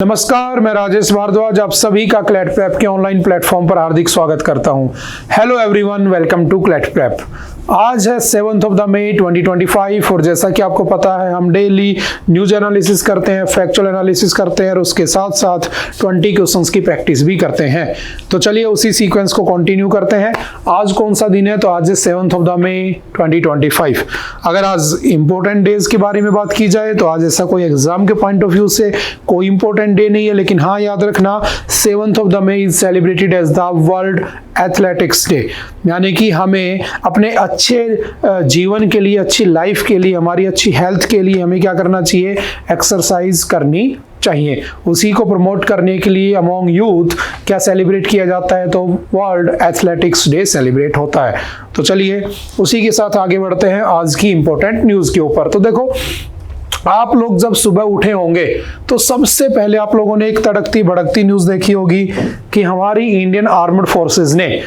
नमस्कार, मैं राजेश भारद्वाज आप सभी का क्लैट प्रेप के ऑनलाइन प्लेटफॉर्म पर हार्दिक स्वागत करता हूं। Hello everyone, welcome to CLAT prep. आज है 7 मई 2025 और जैसा कि आपको पता है हम डेली न्यूज एनालिसिस करते हैं, फैक्चुअल एनालिसिस करते हैं और उसके साथ साथ 20 क्वेश्चंस की प्रैक्टिस भी करते हैं। तो चलिए उसी सीक्वेंस को कंटिन्यू करते हैं। आज कौन सा दिन है? तो आज है 7 मई 2025। अगर आज इंपॉर्टेंट डेज के बारे में बात की जाए तो आज ऐसा कोई एग्जाम के पॉइंट ऑफ व्यू से कोई इंपॉर्टेंट डे नहीं है, लेकिन हाँ याद रखना 7 May is celebrated as the world athletics day. यानी कि हमें अपने अच्छे जीवन के लिए, अच्छी लाइफ के लिए, हमारी अच्छी हेल्थ के लिए हमें क्या करना चाहिए? एक्सरसाइज करनी चाहिए। उसी को प्रमोट करने के लिए अमॉन्ग यूथ क्या सेलिब्रेट किया जाता है? तो वर्ल्ड एथलेटिक्स डे सेलिब्रेट होता है। तो चलिए उसी के साथ आगे बढ़ते हैं आज की इंपॉर्टेंट न्यूज के ऊपर। तो देखो, आप लोग जब सुबह उठे होंगे तो सबसे पहले आप लोगों ने एक तड़कती भड़कती न्यूज देखी होगी कि हमारी इंडियन आर्मड फोर्सेस ने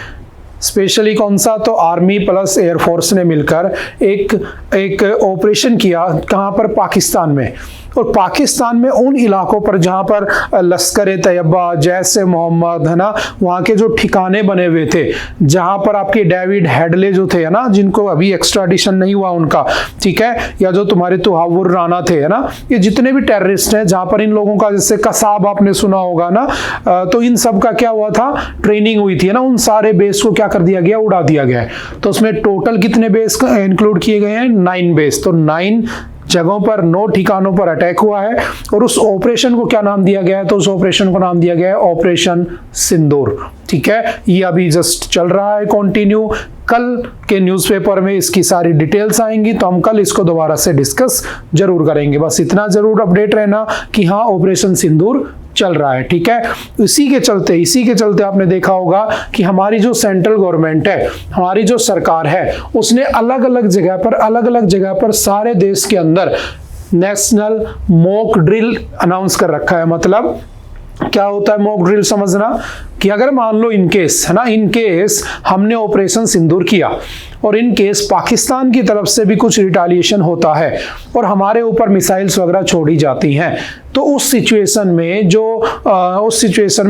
स्पेशली कौन सा? तो आर्मी प्लस एयरफोर्स ने मिलकर एक ऑपरेशन किया। कहाँ पर? पाकिस्तान में। और पाकिस्तान में उन इलाकों पर जहाँ पर लश्कर-ए-तैयबा, जैश-ए-मोहम्मद है ना, वहाँ के जो ठिकाने बने हुए थे, जहाँ पर आपके डेविड हेडले जो थे है ना, जिनको अभी एक्स्ट्राडिशन नहीं हुआ उनका, ठीक है, या जो तुम्हारे तुहावुर राना थे है ना, ये जितने भी टेररिस्ट हैं, जहाँ पर इन लोगों का जैसे कसाब आपने सुना होगा ना, तो इन सब का क्या हुआ था? ट्रेनिंग हुई थी है ना। उन सारे बेस को क्या कर दिया गया? उड़ा दिया गया है। तो उसमें टोटल कितने बेस इंक्लूड किए गए हैं? 9 बेस। तो 9 जगहों पर, 9 ठिकानों पर अटैक हुआ है और उस ऑपरेशन को क्या नाम दिया गया है? तो उस ऑपरेशन को नाम दिया गया है ऑपरेशन सिंदूर। ठीक है, ये अभी जस्ट चल रहा है कंटिन्यू। कल के न्यूज़पेपर में इसकी सारी डिटेल्स आएंगी तो हम कल इसको दोबारा से डिस्कस जरूर करेंगे। बस इतना जरूर अपडेट रहना कि हाँ, ऑपरेशन सिंदूर चल रहा है। ठीक है, इसी के चलते आपने देखा होगा कि हमारी जो सेंट्रल गवर्नमेंट है, हमारी जो सरकार है, उसने अलग अलग जगह पर सारे देश के अंदर नेशनल मॉक ड्रिल अनाउंस कर रखा है। मतलब क्या होता है मॉक ड्रिल? समझना कि अगर मान लो इनकेस है ना, इनकेस हमने ऑपरेशन सिंदूर किया और इनकेस पाकिस्तान की तरफ से भी कुछ रिटालिएशन होता है और हमारे ऊपर मिसाइल्स वगैरह छोड़ी जाती हैं, तो उस सिचुएशन में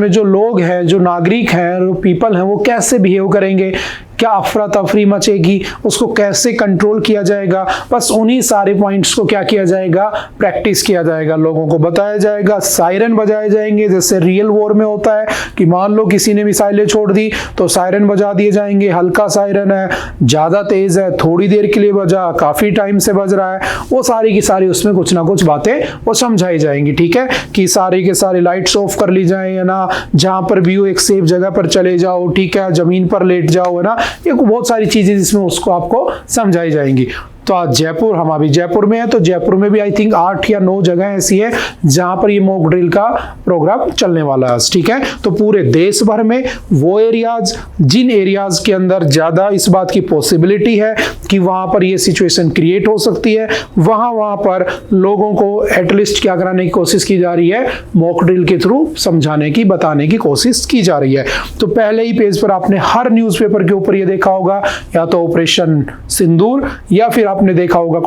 जो लोग हैं, जो नागरिक हैं, जो पीपल हैं, वो कैसे बिहेव करेंगे? क्या अफरा तफरी मचेगी? उसको कैसे कंट्रोल किया जाएगा? बस उन्हीं सारे पॉइंट्स को क्या किया जाएगा? प्रैक्टिस किया जाएगा, लोगों को बताया जाएगा, सायरन बजाए जाएंगे जैसे रियल वॉर में होता है कि मान लो किसी ने मिसाइलें छोड़ दी तो सायरन बजा दिए जाएंगे। हल्का सायरन है, ज्यादा तेज है, थोड़ी देर के लिए बजा, काफी टाइम से बज रहा है, वो सारी की सारी उसमें कुछ ना कुछ बातें वो समझाई जाएंगी। ठीक है, कि सारी के सारी लाइट्स ऑफ कर ली जाए है ना, जहां पर भी हो एक सेफ जगह पर चले जाओ, ठीक है, जमीन पर लेट जाओ है ना, ये बहुत सारी चीजें जिसमें उसको आपको समझाई जाएंगी। तो आज जयपुर, हम अभी जयपुर में है, तो जयपुर में भी आई थिंक 8 या 9 जगह ऐसी है जहां पर ये मॉक ड्रिल का प्रोग्राम चलने वाला है। ठीक है, तो पूरे देश भर में वो एरियाज, जिन एरियाज के अंदर ज्यादा इस बात की पॉसिबिलिटी है कि वहां पर ये सिचुएशन क्रिएट हो सकती है, वहां पर लोगों को एटलीस्ट क्या कराने की कोशिश की जा रही है? मॉक ड्रिल के थ्रू समझाने की, बताने की कोशिश की जा रही है। तो पहले ही पेज पर आपने हर न्यूज़पेपर के ऊपर ये देखा होगा, या तो ऑपरेशन सिंदूर या फिर आपने देखा होगा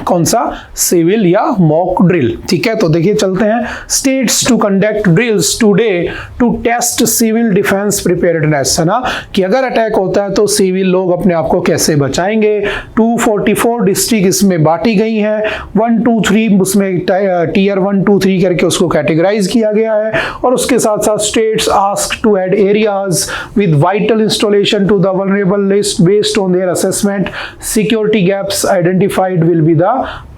कौन सा? सिविल या मॉक ड्रिल। ठीक है, तो देखिए चलते हैं। States to conduct drills today to test civil defence preparedness, है ना, कि अगर अटैक होता है तो सिविल लोग अपने आप को कैसे बचाएंगे। 244 डिस्ट्रिक्ट इसमें बांटी गई हैं, 1 2 3 उसमें टीयर 1 2 3 करके उसको कैटेगराइज किया गया है। और उसके साथ साथ states ask to add areas with vital installation to the vulnerable list based on their assessment. Security gaps identified will be the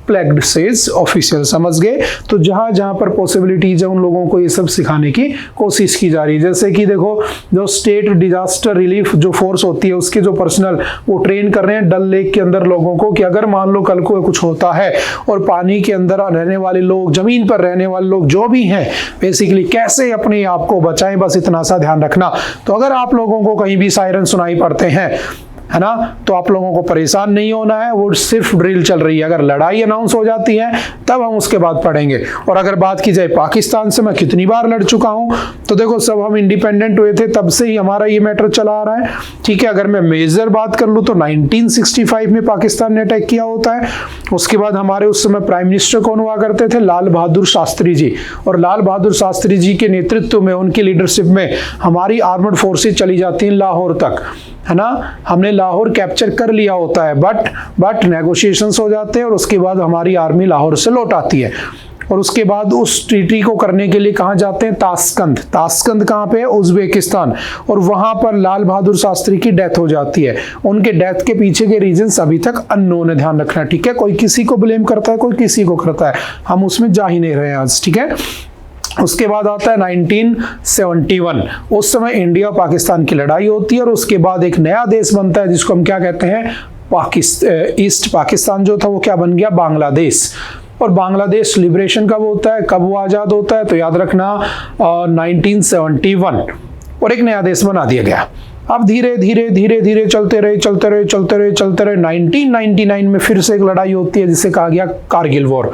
plugged says official. समझ गए? तो जहां जहां पर पॉसिबिलिटीज है उन लोगों को ये सब सिखाने की कोशिश की जा रही है। जैसे कि देखो, जो स्टेट डिजास्टर रिलीफ जो फोर्स होती है उसके जो पर्सनल वो ट्रेन कर रहे हैं डल लेक के अंदर लोगों को कि अगर मान लो कल को कुछ होता है और पानी के अंदर रहने वाले लोग, जमीन पर रहने वाले लोग जो भी हैं, बेसिकली कैसे अपने आप को बचाएं, बस इतना सा ध्यान रखना। तो अगर आप लोगों को कहीं भी सायरन सुनाई पड़ते हैं है ना। तो आप लोगों को परेशान नहीं होना है, वो सिर्फ ड्रिल चल रही है। अगर लड़ाई अनाउंस हो जाती है तब हम उसके बाद पढ़ेंगे। और अगर बात की जाए पाकिस्तान से, मैं कितनी बार लड़ चुका हूं, तो देखो सब हम इंडिपेंडेंट हुए थे तब से ही हमारा ये मैटर चला आ रहा है, ठीक है। अगर मैं मेजर बात कर लूं तो 1965 में पाकिस्तान ने अटैक किया होता है। उसके बाद हमारे उस समय प्राइम मिनिस्टर कौन हुआ करते थे? लाल बहादुर शास्त्री जी। और लाल बहादुर शास्त्री जी के नेतृत्व में, उनकी लीडरशिप में हमारी आर्मड फोर्सेज चली जाती हैं लाहौर तक, है ना। हमने लाहौर कैप्चर कर लिया होता है, बट नेगोशिएशंस हो जाते हैं और उसके बाद हमारी आर्मी लाहौर से लौट आती है। और उसके बाद उस ट्रीटी को करने के लिए कहाँ जाते हैं? ताशकंद। ताशकंद कहाँ पे है? उज्बेकिस्तान। और वहां पर लाल बहादुर शास्त्री की डेथ हो जाती है। उनके डेथ के पीछे के रीजंस अभी तक अननोन है, ध्यान रखना, ठीक है। कोई किसी को ब्लेम करता है, कोई किसी को करता है, हम उसमें जा ही नहीं रहे आज, ठीक है। उसके बाद आता है 1971। उस समय इंडिया और पाकिस्तान की लड़ाई होती है और उसके बाद एक नया देश बनता है जिसको हम क्या कहते हैं? ईस्ट पाकिस्तान जो था वो क्या बन गया? बांग्लादेश। और बांग्लादेश लिबरेशन कब होता है, कब वो आज़ाद होता है? तो याद रखना 1971, और एक नया देश बना दिया गया। अब धीरे धीरे धीरे धीरे चलते रहे 1999 में फिर से एक लड़ाई होती है जिसे कहा गया कारगिल वॉर।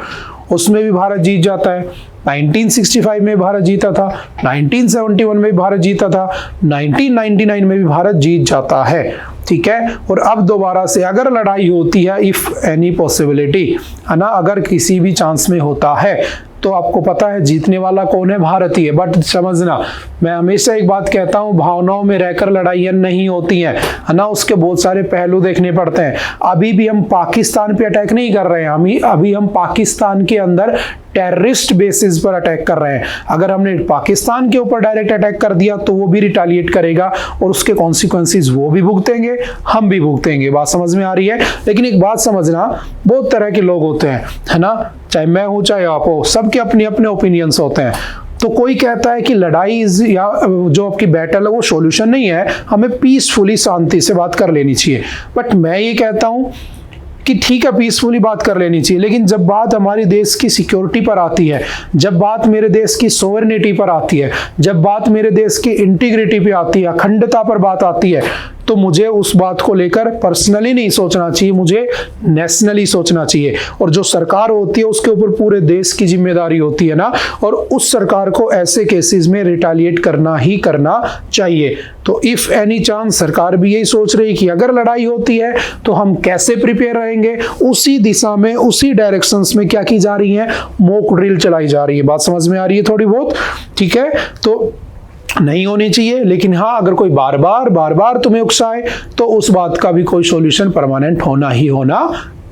उसमें भी भारत जीत जाता है। 1965 में भारत जीता था, 1971 में भी भारत जीता था, 1999 में भी भारत जीत जाता है, ठीक है। और अब दोबारा से अगर लड़ाई होती है, इफ एनी पॉसिबिलिटी, है ना, अगर किसी भी चांस में होता है, तो आपको पता है जीतने वाला कौन है? भारत ही है। बट समझना, मैं हमेशा एक बात कहता हूं, भावनाओं में रहकर लड़ाइयां नहीं होती हैं, है ना। उसके बहुत सारे पहलू देखने पड़ते हैं। अभी भी हम पाकिस्तान पे अटैक नहीं कर रहे हैं, अभी हम पाकिस्तान के अंदर टेररिस्ट बेसिस पर अटैक कर रहे हैं। अगर हमने पाकिस्तान के ऊपर डायरेक्ट अटैक कर दिया तो वो भी रिटालिएट करेगा और उसके कॉन्सिक्वेंसेस वो भी भुगतेंगे, हम भी भुगतेंगे। बात समझ में आ रही है? लेकिन एक बात समझना, बहुत तरह के लोग होते हैं, है ना, चाहे मैं हूं चाहे आप हो, सबके अपने अपने ओपिनियंस होते हैं। तो कोई कहता है कि लड़ाई या जो आपकी बैटल है वो सॉल्यूशन नहीं है, हमें पीसफुली शांति से बात कर लेनी चाहिए। बट मैं ये कहता हूं कि ठीक है, पीसफुली बात कर लेनी चाहिए, लेकिन जब बात हमारे देश की सिक्योरिटी पर आती है, जब बात मेरे देश की सोवरेनिटी पर आती है, जब बात मेरे देश की इंटीग्रिटी पे आती है, अखंडता पर बात आती है, तो मुझे उस बात को लेकर पर्सनली नहीं सोचना चाहिए, मुझे नेशनली सोचना चाहिए। और जो सरकार होती है उसके ऊपर पूरे देश की जिम्मेदारी होती है ना, और उस सरकार को ऐसे केसेस में रिटालिएट करना ही करना चाहिए। तो इफ एनी चांस सरकार भी यही सोच रही कि अगर लड़ाई होती है तो हम कैसे प्रिपेयर रहेंगे, उसी दिशा में, उसी डायरेक्शंस में क्या की जा रही है? मॉक ड्रिल चलाई जा रही है। बात समझ में आ रही है थोड़ी बहुत, ठीक है। तो नहीं होनी चाहिए, लेकिन हाँ, अगर कोई बार बार तुम्हें उकसाए तो उस बात का भी कोई सॉल्यूशन परमानेंट होना ही होना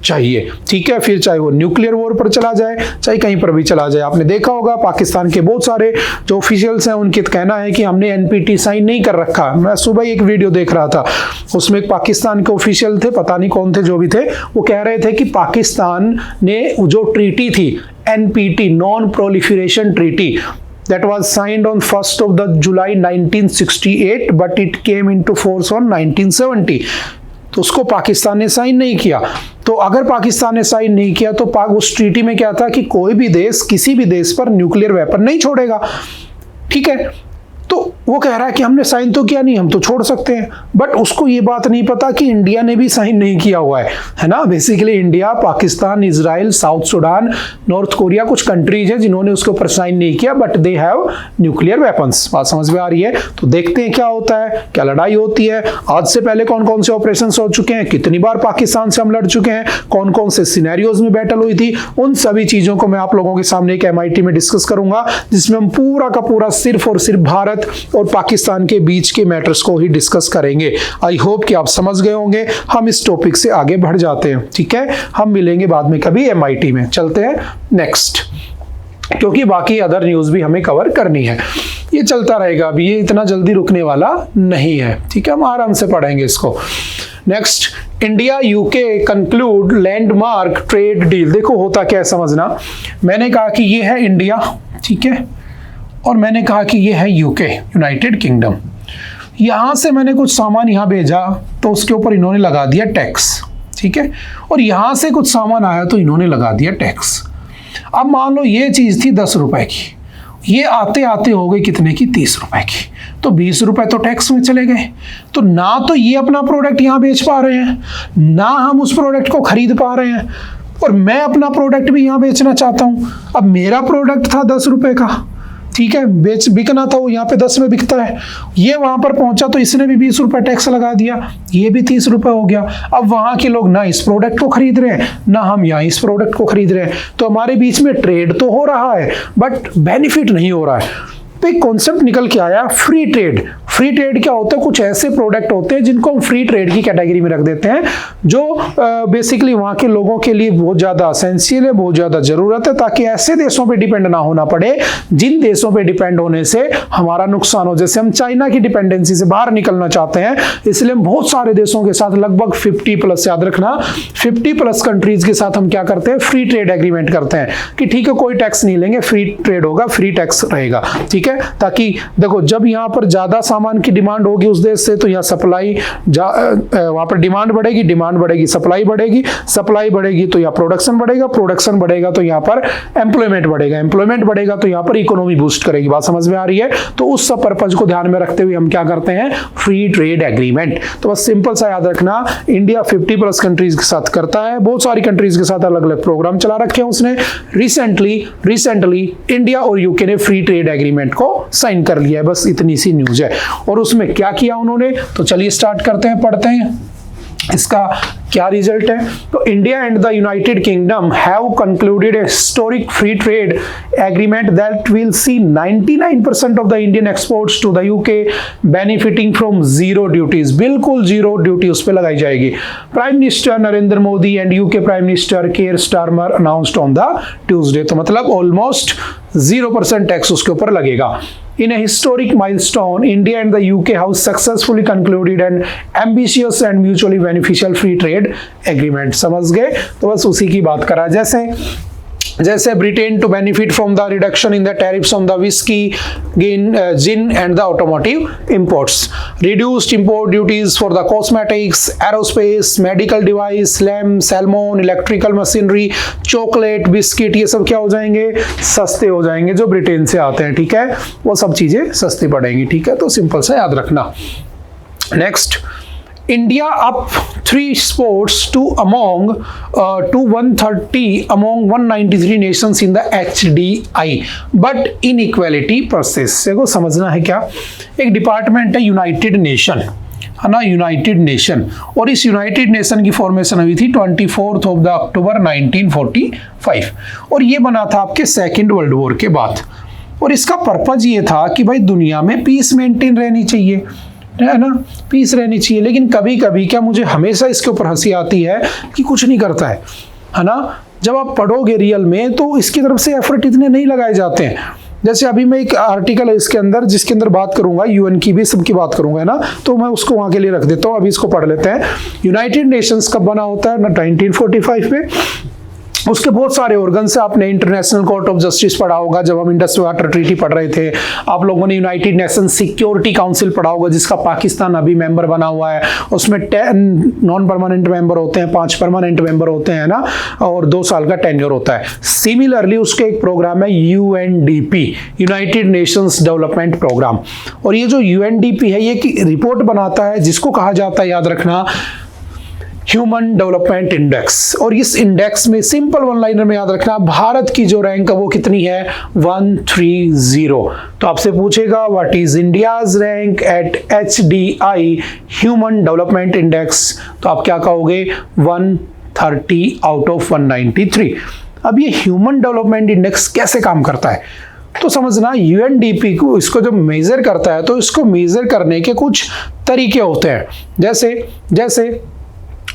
चाहिए, ठीक है। फिर चाहे वो न्यूक्लियर वॉर पर चला जाए, चाहे कहीं पर भी चला जाए। आपने देखा होगा पाकिस्तान के बहुत सारे जो ऑफिशियल्स हैं उनके कहना है कि हमने एनपीटी साइन नहीं कर रखा। मैं सुबह एक वीडियो देख रहा था, उसमें एक पाकिस्तान के ऑफिशियल थे, पता नहीं कौन थे, जो भी थे, वो कह रहे थे कि पाकिस्तान ने जो ट्रीटी थी NPT, non proliferation treaty, that was signed on 1st of the July 1968 but it came into force on 1970, तो उसको पाकिस्तान ने साइन नहीं किया। तो अगर पाकिस्तान ने साइन नहीं किया तो उस ट्रीटी में क्या था कि कोई भी देश किसी भी देश पर न्यूक्लियर वेपन नहीं छोड़ेगा, ठीक है। तो वो कह रहा है कि हमने साइन तो किया नहीं, हम तो छोड़ सकते हैं। बट उसको ये बात नहीं पता कि इंडिया ने भी साइन नहीं किया हुआ है ना। Basically India, Pakistan, Israel, south Sudan, north Korea, कुछ कंट्रीज हैं जिन्होंने उसके ऊपर साइन नहीं किया, but they have nuclear weapons. बात समझ में आ रही है? तो देखते हैं क्या होता है, क्या लड़ाई होती है। आज से पहले कौन कौन से ऑपरेशन हो चुके हैं, कितनी बार पाकिस्तान से हम लड़ चुके हैं, कौन कौन से सिनेरियोज में बैटल हुई थी, उन सभी चीजों को मैं आप लोगों के सामने एक MIT में डिस्कस करूंगा, जिसमें हम पूरा का पूरा सिर्फ और सिर्फ भारत और पाकिस्तान के बीच के मैटर्स को ही डिस्कस करेंगे। आई होप कि आप समझ गए होंगे। हम इस टॉपिक से आगे बढ़ जाते हैं, ठीक है। हम मिलेंगे बाद में कभी MIT में। चलते हैं नेक्स्ट, क्योंकि बाकी अदर न्यूज भी हमें कवर करनी है। ये चलता रहेगा, अभी ये इतना जल्दी रुकने वाला नहीं है, ठीक है। हम आराम से पढ़ेंगे इसको। Next, India UK conclude landmark trade deal. देखो होता क्या है समझना, मैंने कहा कि ये है इंडिया, ठीक है, और मैंने कहा कि ये है यूके, यूनाइटेड किंगडम। यहाँ से मैंने कुछ सामान यहाँ भेजा तो उसके ऊपर इन्होंने लगा दिया टैक्स, ठीक है, और यहाँ से कुछ सामान आया तो इन्होंने लगा दिया टैक्स। अब मान लो ये चीज़ थी 10 रुपए की, ये आते आते हो गए कितने की, 30 रुपए की। तो 20 रुपए तो टैक्स में चले गए। तो ना तो ये अपना प्रोडक्ट यहाँ बेच पा रहे हैं, ना हम उस प्रोडक्ट को खरीद पा रहे हैं, और मैं अपना प्रोडक्ट भी यहाँ बेचना चाहता हूँ। अब मेरा प्रोडक्ट था 10 रुपए का, ठीक है, बिकना था, वो यहाँ पे 10 में बिकता है, ये वहां पर पहुंचा तो इसने भी 20 रुपए टैक्स लगा दिया, ये भी 30 रुपए हो गया। अब वहां के लोग ना इस प्रोडक्ट को खरीद रहे हैं, ना हम यहाँ इस प्रोडक्ट को खरीद रहे हैं, तो हमारे बीच में ट्रेड तो हो रहा है बट बेनिफिट नहीं हो रहा है। तो एक कॉन्सेप्ट निकल के आया फ्री ट्रेड। फ्री ट्रेड क्या होता है? कुछ ऐसे प्रोडक्ट होते हैं जिनको हम फ्री ट्रेड की कैटेगरी में रख देते हैं, जो बेसिकली वहाँ के लोगों के लिए बहुत ज़्यादा असेंशियल है, बहुत ज़्यादा ज़रूरत है, ताकि ऐसे देशों पे डिपेंड ना होना पड़े जिन देशों पे डिपेंड होने से हमारा नुकसान हो। जैसे हम चाइना की डिपेंडेंसी से बाहर निकलना चाहते हैं, इसलिए हम बहुत सारे देशों के साथ, लगभग 50+, याद रखना 50+ कंट्रीज के साथ हम क्या करते हैं? फ्री ट्रेड एग्रीमेंट करते हैं कि ठीक है, कोई टैक्स नहीं लेंगे, फ्री ट्रेड होगा, फ्री टैक्स रहेगा, ठीक है। ताकि देखो, जब यहाँ पर ज्यादा सामान की डिमांड होगी उस देश से, तो यहाँ सप्लाई, वहां पर डिमांड बढ़ेगी, डिमांड बढ़ेगी, सप्लाई बढ़ेगी, सप्लाई बढ़ेगी तो यहाँ प्रोडक्शन बढ़ेगा, प्रोडक्शन बढ़ेगा तो यहाँ पर एम्प्लॉयमेंट बढ़ेगा, एम्प्लॉयमेंट बढ़ेगा तो यहाँ पर इकोनॉमी बूस्ट करेगी। बात समझ में आ रही है? तो उस सब पर्पज को ध्यान में रखते हुए हम क्या करते हैं? Free trade agreement. तो बस सिंपल सा याद रखना, इंडिया 50+ कंट्रीज के साथ करता है, बहुत सारी कंट्रीज के साथ अलग अलग प्रोग्राम चला रखे हैं उसने। रिसेंटली इंडिया और यूके ने फ्री ट्रेड एग्रीमेंट को साइन कर लिया है। बस इतनी सी न्यूज है। और उसमें क्या किया उन्होंने, तो चलिए स्टार्ट करते हैं, पढ़ते हैं इसका क्या रिजल्ट है। तो India and the United Kingdom have concluded a historic free trade agreement that will see 99% of the Indian exports to the UK benefiting from zero duties. बिल्कुल जीरो ड्यूटी उस पर लगाई जाएगी। Prime minister Narendra Modi and UK prime minister Keir Starmer announced on the Tuesday. तो मतलब almost 0% tax उसके ऊपर लगेगा। In a historic milestone, India and the UK have successfully concluded an ambitious and mutually beneficial free trade agreement। समझ गए? तो बस उसी की बात करा। जैसे Britain to benefit from the reduction in the tariffs on the whisky, gin and the automotive imports, reduced import duties for the cosmetics, aerospace, medical device, lamp, salmon, electrical machinery, chocolate, biscuit, ये सब क्या हो जाएंगे? सस्ते हो जाएंगे। जो Britain से आते हैं, ठीक है, वो सब चीजें सस्ती पड़ेंगी, ठीक है। तो सिंपल सा याद रखना। Next, India up 3 sports to 130 among 193 nations in the HDI, but inequality persists। देखो समझना है क्या, एक डिपार्टमेंट है यूनाइटेड नेशन, है ना, यूनाइटेड नेशन, और इस यूनाइटेड नेशन की फॉर्मेशन हुई थी 24 अक्टूबर 1945, और ये बना था आपके सेकेंड वर्ल्ड वॉर के बाद। और इसका पर्पज ये था कि भाई दुनिया में पीस मेंटेन रहनी चाहिए, है ना, पीस रहनी चाहिए। लेकिन कभी कभी क्या, मुझे हमेशा इसके ऊपर हंसी आती है कि कुछ नहीं करता है ना। जब आप पढ़ोगे रियल में तो इसकी तरफ से एफर्ट इतने नहीं लगाए जाते हैं। जैसे अभी मैं एक आर्टिकल है इसके अंदर, जिसके अंदर बात करूंगा यूएन की भी, सबकी बात करूंगा, है ना, तो मैं उसको वहां के लिए रख देता हूँ। अभी इसको पढ़ लेते हैं। यूनाइटेड नेशंस कब बना होता है? 1945 में। उसके बहुत सारे ऑर्गन से आपने इंटरनेशनल कोर्ट ऑफ जस्टिस पढ़ा होगा, जब हम इंडस वाटर ट्रीटी पढ़ रहे थे। आप लोगों ने यूनाइटेड नेशन सिक्योरिटी काउंसिल पढ़ा होगा, जिसका पाकिस्तान अभी मेंबर बना हुआ है। उसमें 10 नॉन परमानेंट मेंबर होते हैं, 5 परमानेंट मेंबर होते हैं ना, और 2 साल का टेन्योर होता है। सिमिलरली उसके एक प्रोग्राम है UNDP, United Nations Development Programme. और ये जो यूएनडीपी है, ये रिपोर्ट बनाता है जिसको कहा जाता है, याद रखना, ह्यूमन डेवलपमेंट इंडेक्स। और इस इंडेक्स में सिंपल वन लाइनर में याद रखना, भारत की जो रैंक है वो कितनी है? 130। तो आपसे पूछेगा what is India's rank at HDI human development index, तो आप क्या कहोगे? 130 आउट ऑफ 193। अब ये ह्यूमन डेवलपमेंट इंडेक्स कैसे काम करता है? तो समझना, यूएनडीपी को, इसको जब मेजर करता है तो इसको मेजर करने के कुछ तरीके होते हैं। जैसे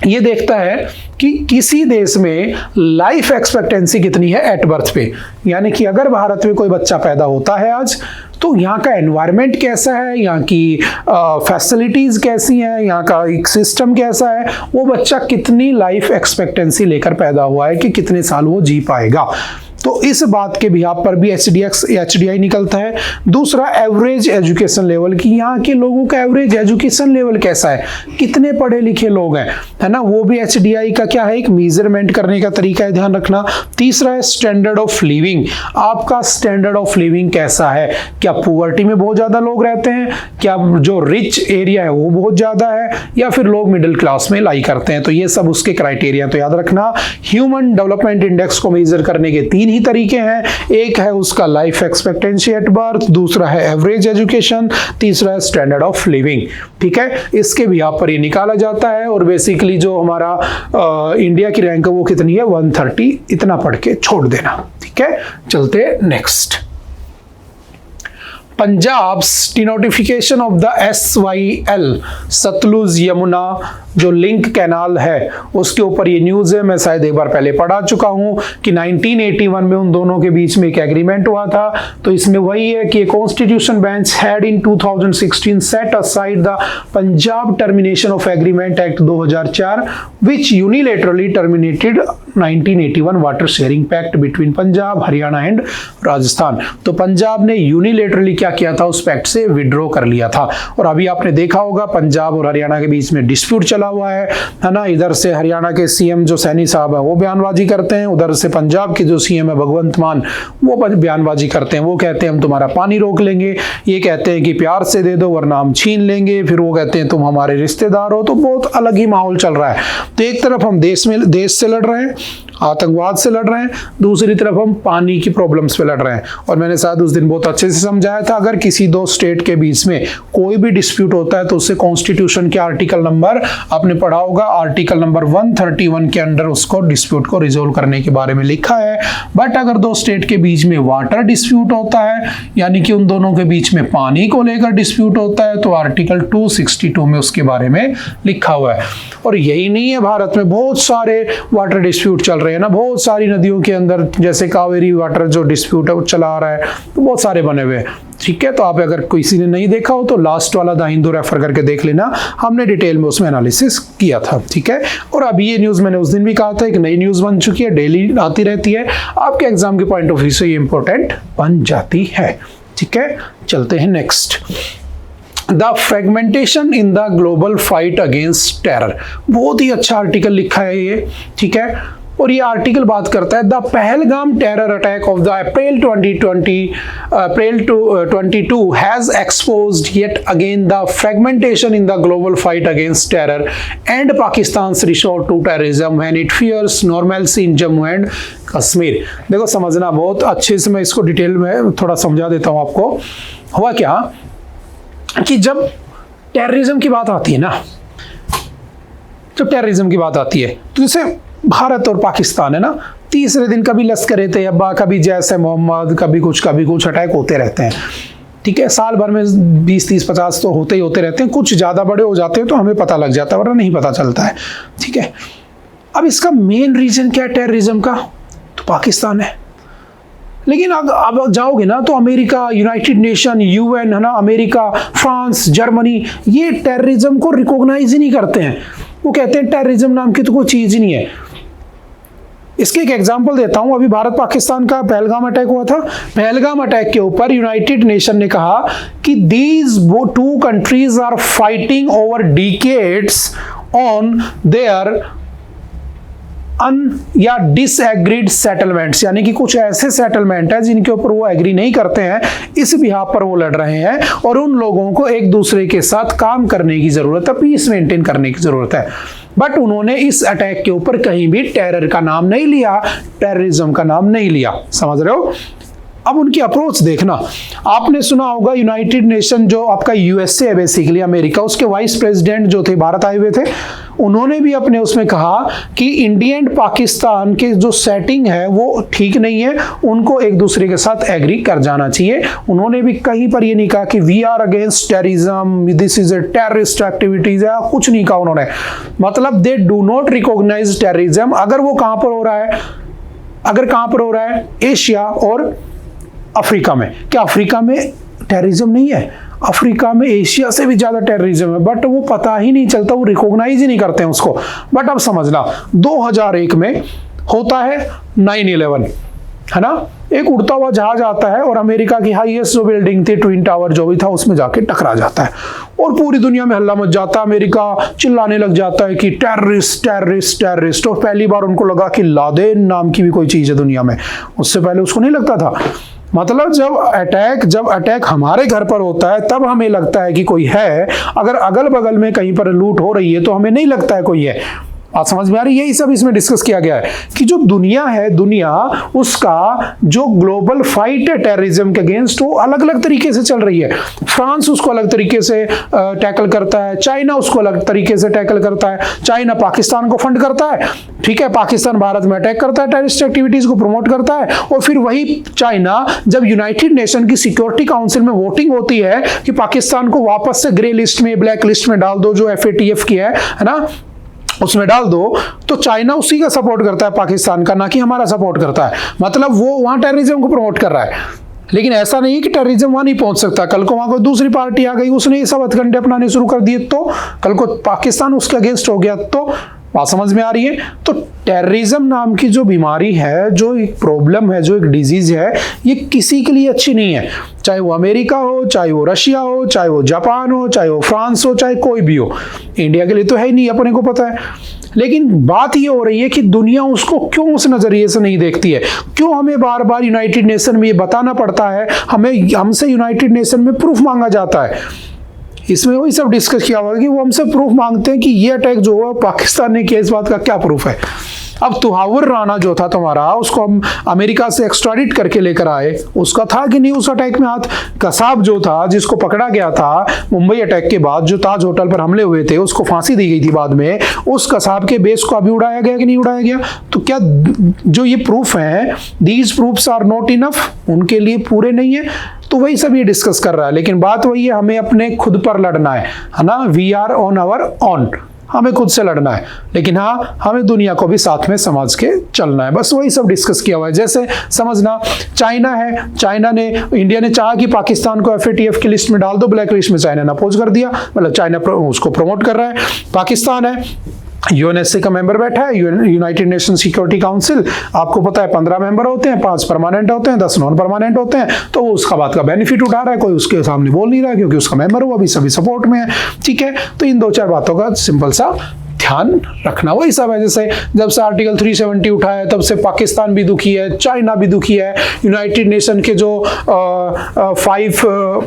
ये देखता है कि किसी देश में लाइफ एक्सपेक्टेंसी कितनी है एट बर्थ पे, यानी कि अगर भारत में कोई बच्चा पैदा होता है आज, तो यहाँ का एनवायरनमेंट कैसा है, यहाँ की फैसिलिटीज कैसी हैं, यहाँ का एक सिस्टम कैसा है, वो बच्चा कितनी लाइफ एक्सपेक्टेंसी लेकर पैदा हुआ है कि कितने साल वो जी पाएगा। तो इस बात के बिहाफ पर भी HDI निकलता है। दूसरा, एवरेज एजुकेशन लेवल की यहाँ के लोगों का एवरेज एजुकेशन लेवल कैसा है, कितने पढ़े लिखे लोग हैं, है ना, वो भी HDI का क्या है, एक मेजरमेंट करने का तरीका है, ध्यान रखना। तीसरा है स्टैंडर्ड ऑफ लिविंग, आपका स्टैंडर्ड ऑफ लिविंग कैसा है, क्या पुअर्टी में बहुत ज्यादा लोग रहते हैं, क्या जो रिच एरिया है वो बहुत ज्यादा है, या फिर लोग मिडिल क्लास में लाई करते हैं। तो ये सब उसके क्राइटेरिया। तो याद रखना, ह्यूमन डेवलपमेंट इंडेक्स को मेजर करने के 3 ही तरीके हैं। एक है उसका लाइफ एक्सपेक्टेंसी एट बर्थ, दूसरा है एवरेज एजुकेशन, तीसरा है स्टैंडर्ड ऑफ लिविंग। ठीक है, इसके भी यहाँ पर ये निकाला जाता है। और बेसिकली जो हमारा इंडिया की रैंक है वो कितनी है, 130। इतना पढ़ के छोड़ देना। ठीक है, चलते next. Punjab denotification of the SYL Sutlej Yamuna जो लिंक कैनाल है उसके ऊपर ये न्यूज़ है। मैं शायद एक बार पहले पढ़ा चुका हूं कि 1981 में उन दोनों के बीच में एक एग्रीमेंट हुआ था। तो इसमें वही है कि constitution bench had in 2016 set aside the Punjab termination of agreement act 2004 which unilaterally terminated 1981 water sharing pact between Punjab, Haryana and Rajasthan. तो पंजाब ने यूनिलेटरली क्या किया था, उस पैक्ट से विड्रॉ कर लिया था। और अभी आपने देखा होगा पंजाब और हरियाणा के बीच में डिस्प्यूट चला हुआ है ना। इधर से हरियाणा के सीएम जो सैनी साहब है वो बयानबाजी करते हैं, उधर से पंजाब के जो सीएम है भगवंत मान वो बयानबाजी करते हैं। वो कहते हैं हम तुम्हारा पानी रोक लेंगे, ये कहते हैं कि प्यार से दे दो वरना हम छीन लेंगे, फिर वो कहते हैं तुम हमारे रिश्तेदार हो। तो बहुत अलग ही माहौल चल रहा है। तो एक तरफ हम देश से लड़ रहे हैं, आतंकवाद से लड़ रहे हैं, दूसरी तरफ हम पानी की प्रॉब्लम्स पे लड़ रहे हैं। और मैंने शायद उस दिन बहुत अच्छे से समझाया था, अगर किसी दो स्टेट के बीच में कोई भी डिस्प्यूट होता है तो उससे कॉन्स्टिट्यूशन के आर्टिकल नंबर आपने पढ़ा होगा, आर्टिकल नंबर 131 के अंडर उसको डिस्प्यूट को रिजोल्व करने के बारे में लिखा है। बट अगर दो स्टेट के बीच में वाटर डिस्प्यूट होता है, यानी कि उन दोनों के बीच में पानी को लेकर डिस्प्यूट होता है, तो आर्टिकल 262 में उसके बारे में लिखा हुआ है। और यही नहीं है, भारत में बहुत सारे वाटर डिस्प्यूट चल रहे हैं ना, बहुत सारी नदियों के अंदर, जैसे कावेरी वाटर जो डिस्प्यूट है वो चला आ रहा है, तो बहुत सारे बने हुए हैं। ठीक है, तो आप अगर किसी ने नहीं देखा हो तो लास्ट वाला द हिंदू रेफर करके देख लेना, हमने डिटेल में उसमें एनालिसिस किया था। ठीक है, और अभी ये न्यूज़ मैंने उस दिन भी कहा था, एक नई न्यूज़ बन चुकी है, डेली आती रहती है, आपके एग्जाम के पॉइंट ऑफ व्यू से ये इंपॉर्टेंट बन जाती है। ठीक है, चलते हैं next. The fragmentation in the global fight against terror, बहुत ही अच्छा आर्टिकल लिखा है ये। ठीक है, और ये आर्टिकल बात करता है the Pahalgam terror attack of the April 22 has exposed yet again the fragmentation in the global fight against terror and Pakistan's resort to terrorism when it fears normalcy in Jammu and Kashmir. देखो समझना बहुत अच्छे से, मैं इसको डिटेल में थोड़ा समझा देता हूं आपको। हुआ क्या कि जब टेररिज्म की बात आती है ना, जब टेररिज्म की बात आती है तो जैसे भारत और पाकिस्तान है ना, तीसरे दिन कभी लश्कर तैयबा, कभी जैश ए मोहम्मद, कभी कुछ अटैक होते रहते हैं। ठीक है, साल भर में 20, 30, 50 तो होते ही होते रहते हैं। कुछ ज़्यादा बड़े हो जाते हैं तो हमें पता लग जाता है, वरना नहीं पता चलता है। ठीक है, अब इसका मेन रीजन क्या है टेररिज्म का, तो पाकिस्तान है। लेकिन अब जाओगे ना तो अमेरिका, यूनाइटेड नेशन, UN है ना, अमेरिका, फ्रांस, जर्मनी, ये टेररिज्म को रिकॉग्नाइज ही नहीं करते हैं। वो कहते हैं टेररिज्म नाम की तो कोई चीज़ ही नहीं है। इसके एक एग्जांपल देता हूं, अभी भारत पाकिस्तान का पहलगाम अटैक हुआ था। पहलगाम अटैक के ऊपर यूनाइटेड नेशन ने कहा कि these two countries are fighting over decades on their या डिसएग्रीड सेटलमेंट्स, यानी कि कुछ ऐसे सेटलमेंट है जिनके ऊपर वो एग्री नहीं करते हैं, इस बिहाफ पर वो लड़ रहे हैं। और उन लोगों को एक दूसरे के साथ काम करने की जरूरत है, पीस मेंटेन करने की जरूरत है। बट उन्होंने इस अटैक के ऊपर कहीं भी टेरर का नाम नहीं लिया, टेररिज्म का नाम नहीं लिया। समझ रहे हो? अब उनकी अप्रोच देखना। आपने सुना होगा यूनाइटेड नेशन जो आपका USA है बेसिकली अमेरिका, उसके वाइस प्रेसिडेंट जो थे भारत आए हुए थे, उन्होंने भी अपने उसमें कहा कि इंडिया एंड पाकिस्तान के जो सेटिंग है वो ठीक नहीं है, उनको एक दूसरे के साथ एग्री कर जाना चाहिए। उन्होंने भी कहीं पर ये नहीं कहा कि we are against terrorism, this is a terrorist activities, या कुछ नहीं कहा उन्होंने। मतलब they do not recognise terrorism. अगर वो कहां पर हो रहा है, अगर कहां पर हो रहा है, एशिया और अफ्रीका में। क्या अफ्रीका में टेररिज्म नहीं है? अफ्रीका में एशिया से भी ज्यादा टेररिज्म है, बट वो पता ही नहीं चलता, वो रिकॉग्नाइज ही नहीं करते हैं उसको। बट अब समझना, 2001 में होता है 9/11, है ना, एक उड़ता हुआ जहाज आता है और अमेरिका की हाईएस्ट जो बिल्डिंग थी, ट्विन टावर जो भी था, उसमें जाके टकरा जाता है और पूरी दुनिया में हल्ला मच जाता है। अमेरिका चिल्लाने लग जाता है कि टेररिस्ट टेररिस्ट टेररिस्ट। और पहली बार उनको लगा कि लादेन नाम की भी कोई चीज है दुनिया में, उससे पहले उसको नहीं लगता था। मतलब जब अटैक हमारे घर पर होता है तब हमें लगता है कि कोई है, अगर अगल बगल में कहीं पर लूट हो रही है तो हमें नहीं लगता है कोई है। बात समझ में आ रही है? यही सब इसमें डिस्कस किया गया है कि जो दुनिया है, दुनिया उसका जो ग्लोबल फाइट है टेररिज्म के अगेंस्ट, वो अलग अलग तरीके से चल रही है। फ्रांस उसको अलग तरीके से टैकल करता है, चाइना उसको अलग तरीके से टैकल करता है। चाइना पाकिस्तान को फंड करता है, ठीक है, पाकिस्तान भारत में अटैक करता है, टेररिस्ट एक्टिविटीज को प्रमोट करता है। और फिर वही चाइना जब यूनाइटेड नेशन की सिक्योरिटी काउंसिल में वोटिंग होती है कि पाकिस्तान को वापस से ग्रे लिस्ट में, ब्लैक लिस्ट में डाल दो, जो FATF की है ना, उसमें डाल दो, तो चाइना उसी का सपोर्ट करता है पाकिस्तान का, ना कि हमारा सपोर्ट करता है। मतलब वो वहां टेररिज्म को प्रमोट कर रहा है। लेकिन ऐसा नहीं है कि टेररिज्म वहां नहीं पहुंच सकता। कल को वहां कोई दूसरी पार्टी आ गई, उसने ये सब हथकंडे अपनाने शुरू कर दिए, तो कल को पाकिस्तान उसके अगेंस्ट हो गया, तो बात समझ में आ रही है? तो टेररिज्म नाम की जो बीमारी है, जो एक प्रॉब्लम है, जो एक डिजीज है, ये किसी के लिए अच्छी नहीं है। चाहे वो अमेरिका हो, चाहे वो रशिया हो, चाहे वो जापान हो, चाहे वो फ्रांस हो, चाहे कोई भी हो, इंडिया के लिए तो है ही नहीं, अपने को पता है। लेकिन बात ये हो रही है कि दुनिया उसको क्यों उस नजरिए से नहीं देखती है, क्यों हमें बार बार यूनाइटेड नेशन में ये बताना पड़ता है, हमसे यूनाइटेड नेशन में प्रूफ मांगा जाता है। इसमें वही सब डिस्कस किया हुआ है कि वो हमसे प्रूफ मांगते हैं कि ये अटैक जो हुआ पाकिस्तान ने किया, इस बात का क्या प्रूफ है। अब तुहावुर राना जो था तुम्हारा, उसको हम अमेरिका से एक्स्ट्राडिट करके लेकर आए, उसका था कि नहीं उस अटैक में हाथ? कसाब जो था, जिसको पकड़ा गया था मुंबई अटैक के बाद, जो ताज होटल पर हमले हुए थे, उसको फांसी दी गई थी बाद में, उस कसाब के बेस को अभी उड़ाया गया कि नहीं उड़ाया गया? तो क्या जो ये प्रूफ है, these proofs are not enough, उनके लिए पूरे नहीं है? तो वही सब ये डिस्कस कर रहा है। लेकिन बात वही है, हमें अपने खुद पर लड़ना है ना, we are on our own, हमें खुद से लड़ना है। लेकिन हाँ, हमें दुनिया को भी साथ में समझ के चलना है, बस वही सब डिस्कस किया हुआ है। जैसे समझना, चाइना है, इंडिया ने चाहा कि पाकिस्तान को FATF की लिस्ट में डाल दो, ब्लैक लिस्ट में, चाइना ने अपोज कर दिया, मतलब चाइना उसको प्रमोट कर रहा है। पाकिस्तान है, UNSC का मेंबर बैठा है, यूनाइटेड नेशन सिक्योरिटी काउंसिल, आपको पता है 15 मेंबर होते हैं, 5 परमानेंट होते हैं, 10 नॉन परमानेंट होते हैं, तो वो उसका बात का बेनिफिट उठा रहा है, कोई उसके सामने बोल नहीं रहा क्योंकि उसका मेंबर हुआ, अभी सभी सपोर्ट में है, ठीक है। तो इन 2-4 बातों का सिंपल सा ध्यान रखना, वही सब है। जैसे जब से आर्टिकल 370 उठा है तब से पाकिस्तान भी दुखी है, चाइना भी दुखी है, यूनाइटेड नेशन के जो 5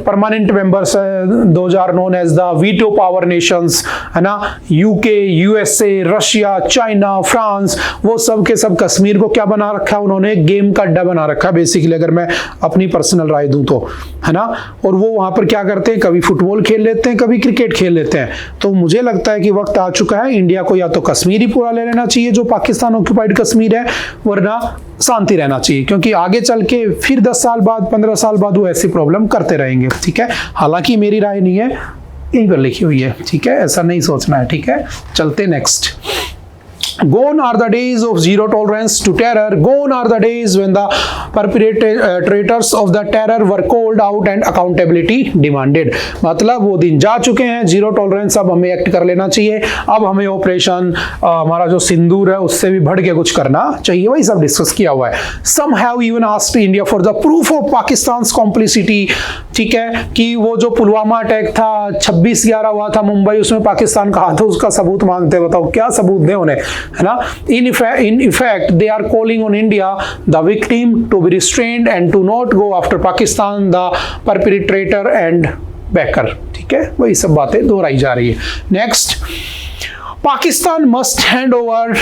परमानेंट मेंबर्स है, those are known as the veto power nations, है ना, UK, USA, Russia, China, France, वो सब के सब कश्मीर को क्या बना रखा है उन्होंने? गेम का अड्डा बना रखा है बेसिकली, अगर मैं अपनी पर्सनल राय दूं तो, है ना। और वो वहां पर क्या करते हैं, कभी फुटबॉल खेल लेते हैं, कभी क्रिकेट खेल लेते हैं। तो मुझे लगता है कि वक्त आ चुका है, इंडिया को या तो कश्मीर ही पूरा ले लेना चाहिए, जो पाकिस्तान ऑक्युपाइड कश्मीर है, वरना शांति रहना चाहिए, क्योंकि आगे चल के फिर 10 साल बाद, 15 साल बाद वो ऐसी प्रॉब्लम करते रहेंगे, ठीक है। हालांकि मेरी राय नहीं है, यहीं पर लिखी हुई है, ठीक है, ऐसा नहीं सोचना है, ठीक है। चलते next. Gone are the days of zero tolerance to terror. Gone are the days when the perpetrators of the terror were called out and accountability demanded. मतलब वो दिन जा चुके हैं, जीरो टॉलरेंस, अब हमें एक्ट कर लेना चाहिए। अब हमें ऑपरेशन हमारा जो सिंदूर है उससे भी बढ़ के कुछ करना चाहिए, वही सब डिस्कस किया हुआ है। Some have even asked India for the proof of Pakistan's complicity, ठीक है, कि वो जो पुलवामा अटैक था 26/11 हुआ था मुंबई, उसमें पाकिस्तान का हाथ है, उसका सबूत मांगते हैं। बताओ क्या सबूत दें उन्हें, है ना। In effect they are calling on India, the victim, to be restrained and to not go after Pakistan, the perpetrator and backer, ठीक है, वही सब बातें दोहराई जा रही है। Next, Pakistan must hand over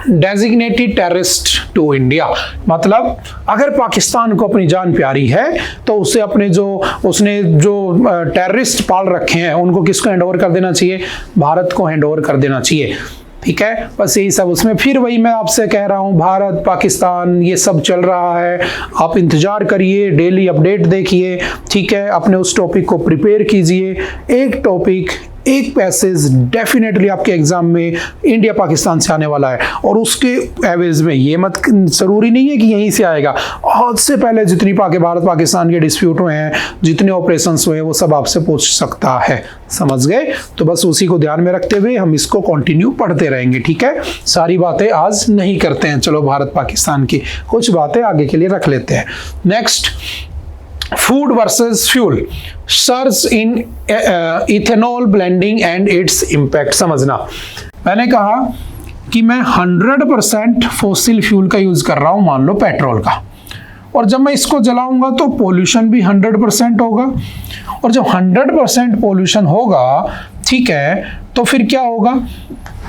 designated terrorist to India. मतलब अगर पाकिस्तान को अपनी जान प्यारी है तो उसे उसने जो टेररिस्ट पाल रखे हैं उनको किसको हैंड ओवर कर देना चाहिए? भारत को हैंड ओवर कर देना चाहिए, ठीक है। बस यही सब उसमें, फिर वही मैं आपसे कह रहा हूँ, भारत पाकिस्तान ये सब चल रहा है, आप इंतजार करिए, डेली अपडेट देखिए, ठीक है, अपने उस टॉपिक को प्रिपेयर कीजिए, एक टॉपिक एक पैसेज डेफिनेटली आपके एग्जाम में इंडिया पाकिस्तान से आने वाला है, और उसके एवज में ये मत जरूरी नहीं है कि यहीं से आएगा, आज से पहले जितनी भारत पाकिस्तान के डिस्प्यूट हुए हैं, जितने ऑपरेशंस हुए हैं, वो सब आपसे पूछ सकता है। समझ गए? तो बस उसी को ध्यान में रखते हुए हम इसको कंटिन्यू पढ़ते रहेंगे। ठीक है, सारी बातें आज नहीं करते हैं, चलो भारत पाकिस्तान की कुछ बातें आगे के लिए रख लेते हैं। Next, food versus fuel, surge in ethanol blending and its impact. समझना, मैंने कहा कि मैं 100% फॉसिल फ्यूल का यूज कर रहा हूं, मान लो पेट्रोल का, और जब मैं इसको जलाऊंगा तो पोल्यूशन भी 100% होगा, और जब 100% पोल्यूशन होगा, ठीक है, तो फिर क्या होगा,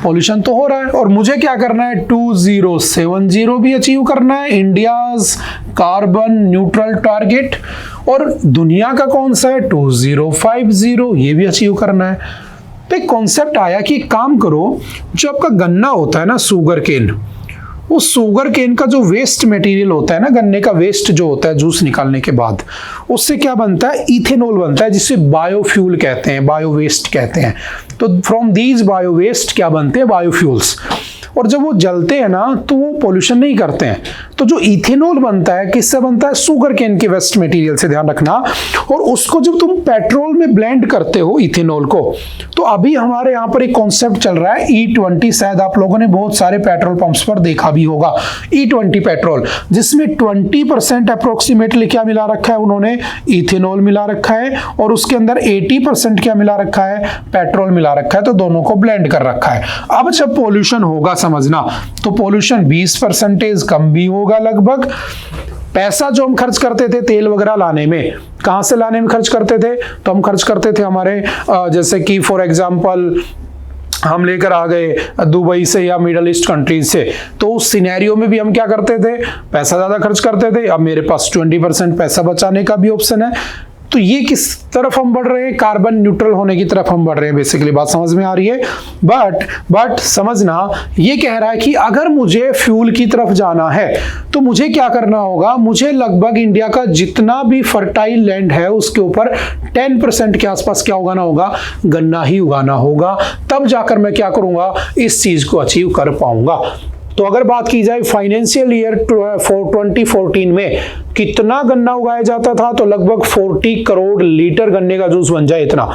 पोल्यूशन तो हो रहा है, और मुझे क्या करना है, 2070 भी अचीव करना है, इंडियाज कार्बन न्यूट्रल टारगेट, और दुनिया का कौन सा है, 2050, ये भी अचीव करना है। तो एक कॉन्सेप्ट आया कि काम करो, जो आपका गन्ना होता है ना, शुगर केन, उस शुगर केन का जो वेस्ट मटेरियल होता है ना, गन्ने का वेस्ट जो होता है जूस निकालने के बाद, उससे क्या बनता है, इथेनॉल बनता है, जिसे बायोफ्यूल कहते हैं, बायो वेस्ट कहते हैं। तो फ्रॉम दीज बायो वेस्ट क्या बनते हैं, बायोफ्यूल्स, और जब वो जलते हैं ना तो वो पोल्यूशन नहीं करते हैं। तो जो इथेनॉल बनता है, किससे बनता है, शुगर केन के वेस्ट मटेरियल से, ध्यान रखना। और उसको जब तुम पेट्रोल में ब्लेंड करते हो इथेनॉल को, तो अभी हमारे यहाँ पर एक कॉन्सेप्ट चल रहा है E20, शायद आप लोगों ने बहुत सारे पेट्रोल पंप्स पर देखा भी होगा, E20 पेट्रोल, जिसमें 20% अप्रोक्सीमेटली क्या मिला रखा है उन्होंने, इथेनॉल मिला रखा है, और उसके अंदर 80% क्या मिला रखा है, पेट्रोल मिला रखा है, तो दोनों को ब्लेंड कर रखा है। अब जब पोल्यूशन होगा, समझना, तो पोल्यूशन 20% कम भी होगा लगभग। पैसा जो हम खर्च करते थे तेल वगैरह लाने में, कहां से लाने में खर्च करते थे, तो हम खर्च करते थे हमारे जैसे कि फॉर एग्जांपल हम लेकर आ गए दुबई से या मिडल ईस्ट कंट्रीज से, तो उस सिनेरियो में भी हम क्या करते थे, पैसा ज्यादा खर्च करते थे। अब मेरे पास 20% पैसा बचाने का भी ऑप्शन है, तो ये किस तरफ हम बढ़ रहे हैं, कार्बन न्यूट्रल होने की तरफ हम बढ़ रहे हैं। बेसिकली बात समझ में आ रही है। बट समझना, ये कह रहा है कि अगर मुझे फ्यूल की तरफ जाना है तो मुझे क्या करना होगा, मुझे लगभग इंडिया का जितना भी फर्टाइल लैंड है उसके ऊपर 10% के आसपास क्या उगाना होगा, गन्ना ही उगाना होगा। तब जाकर मैं क्या करूंगा, इस चीज को अचीव कर पाऊंगा। तो अगर बात की जाए फाइनेंशियल ईयर 2014 में कितना गन्ना उगाया जाता था, तो लगभग 40 करोड़ लीटर गन्ने का जूस बन जाए इतना,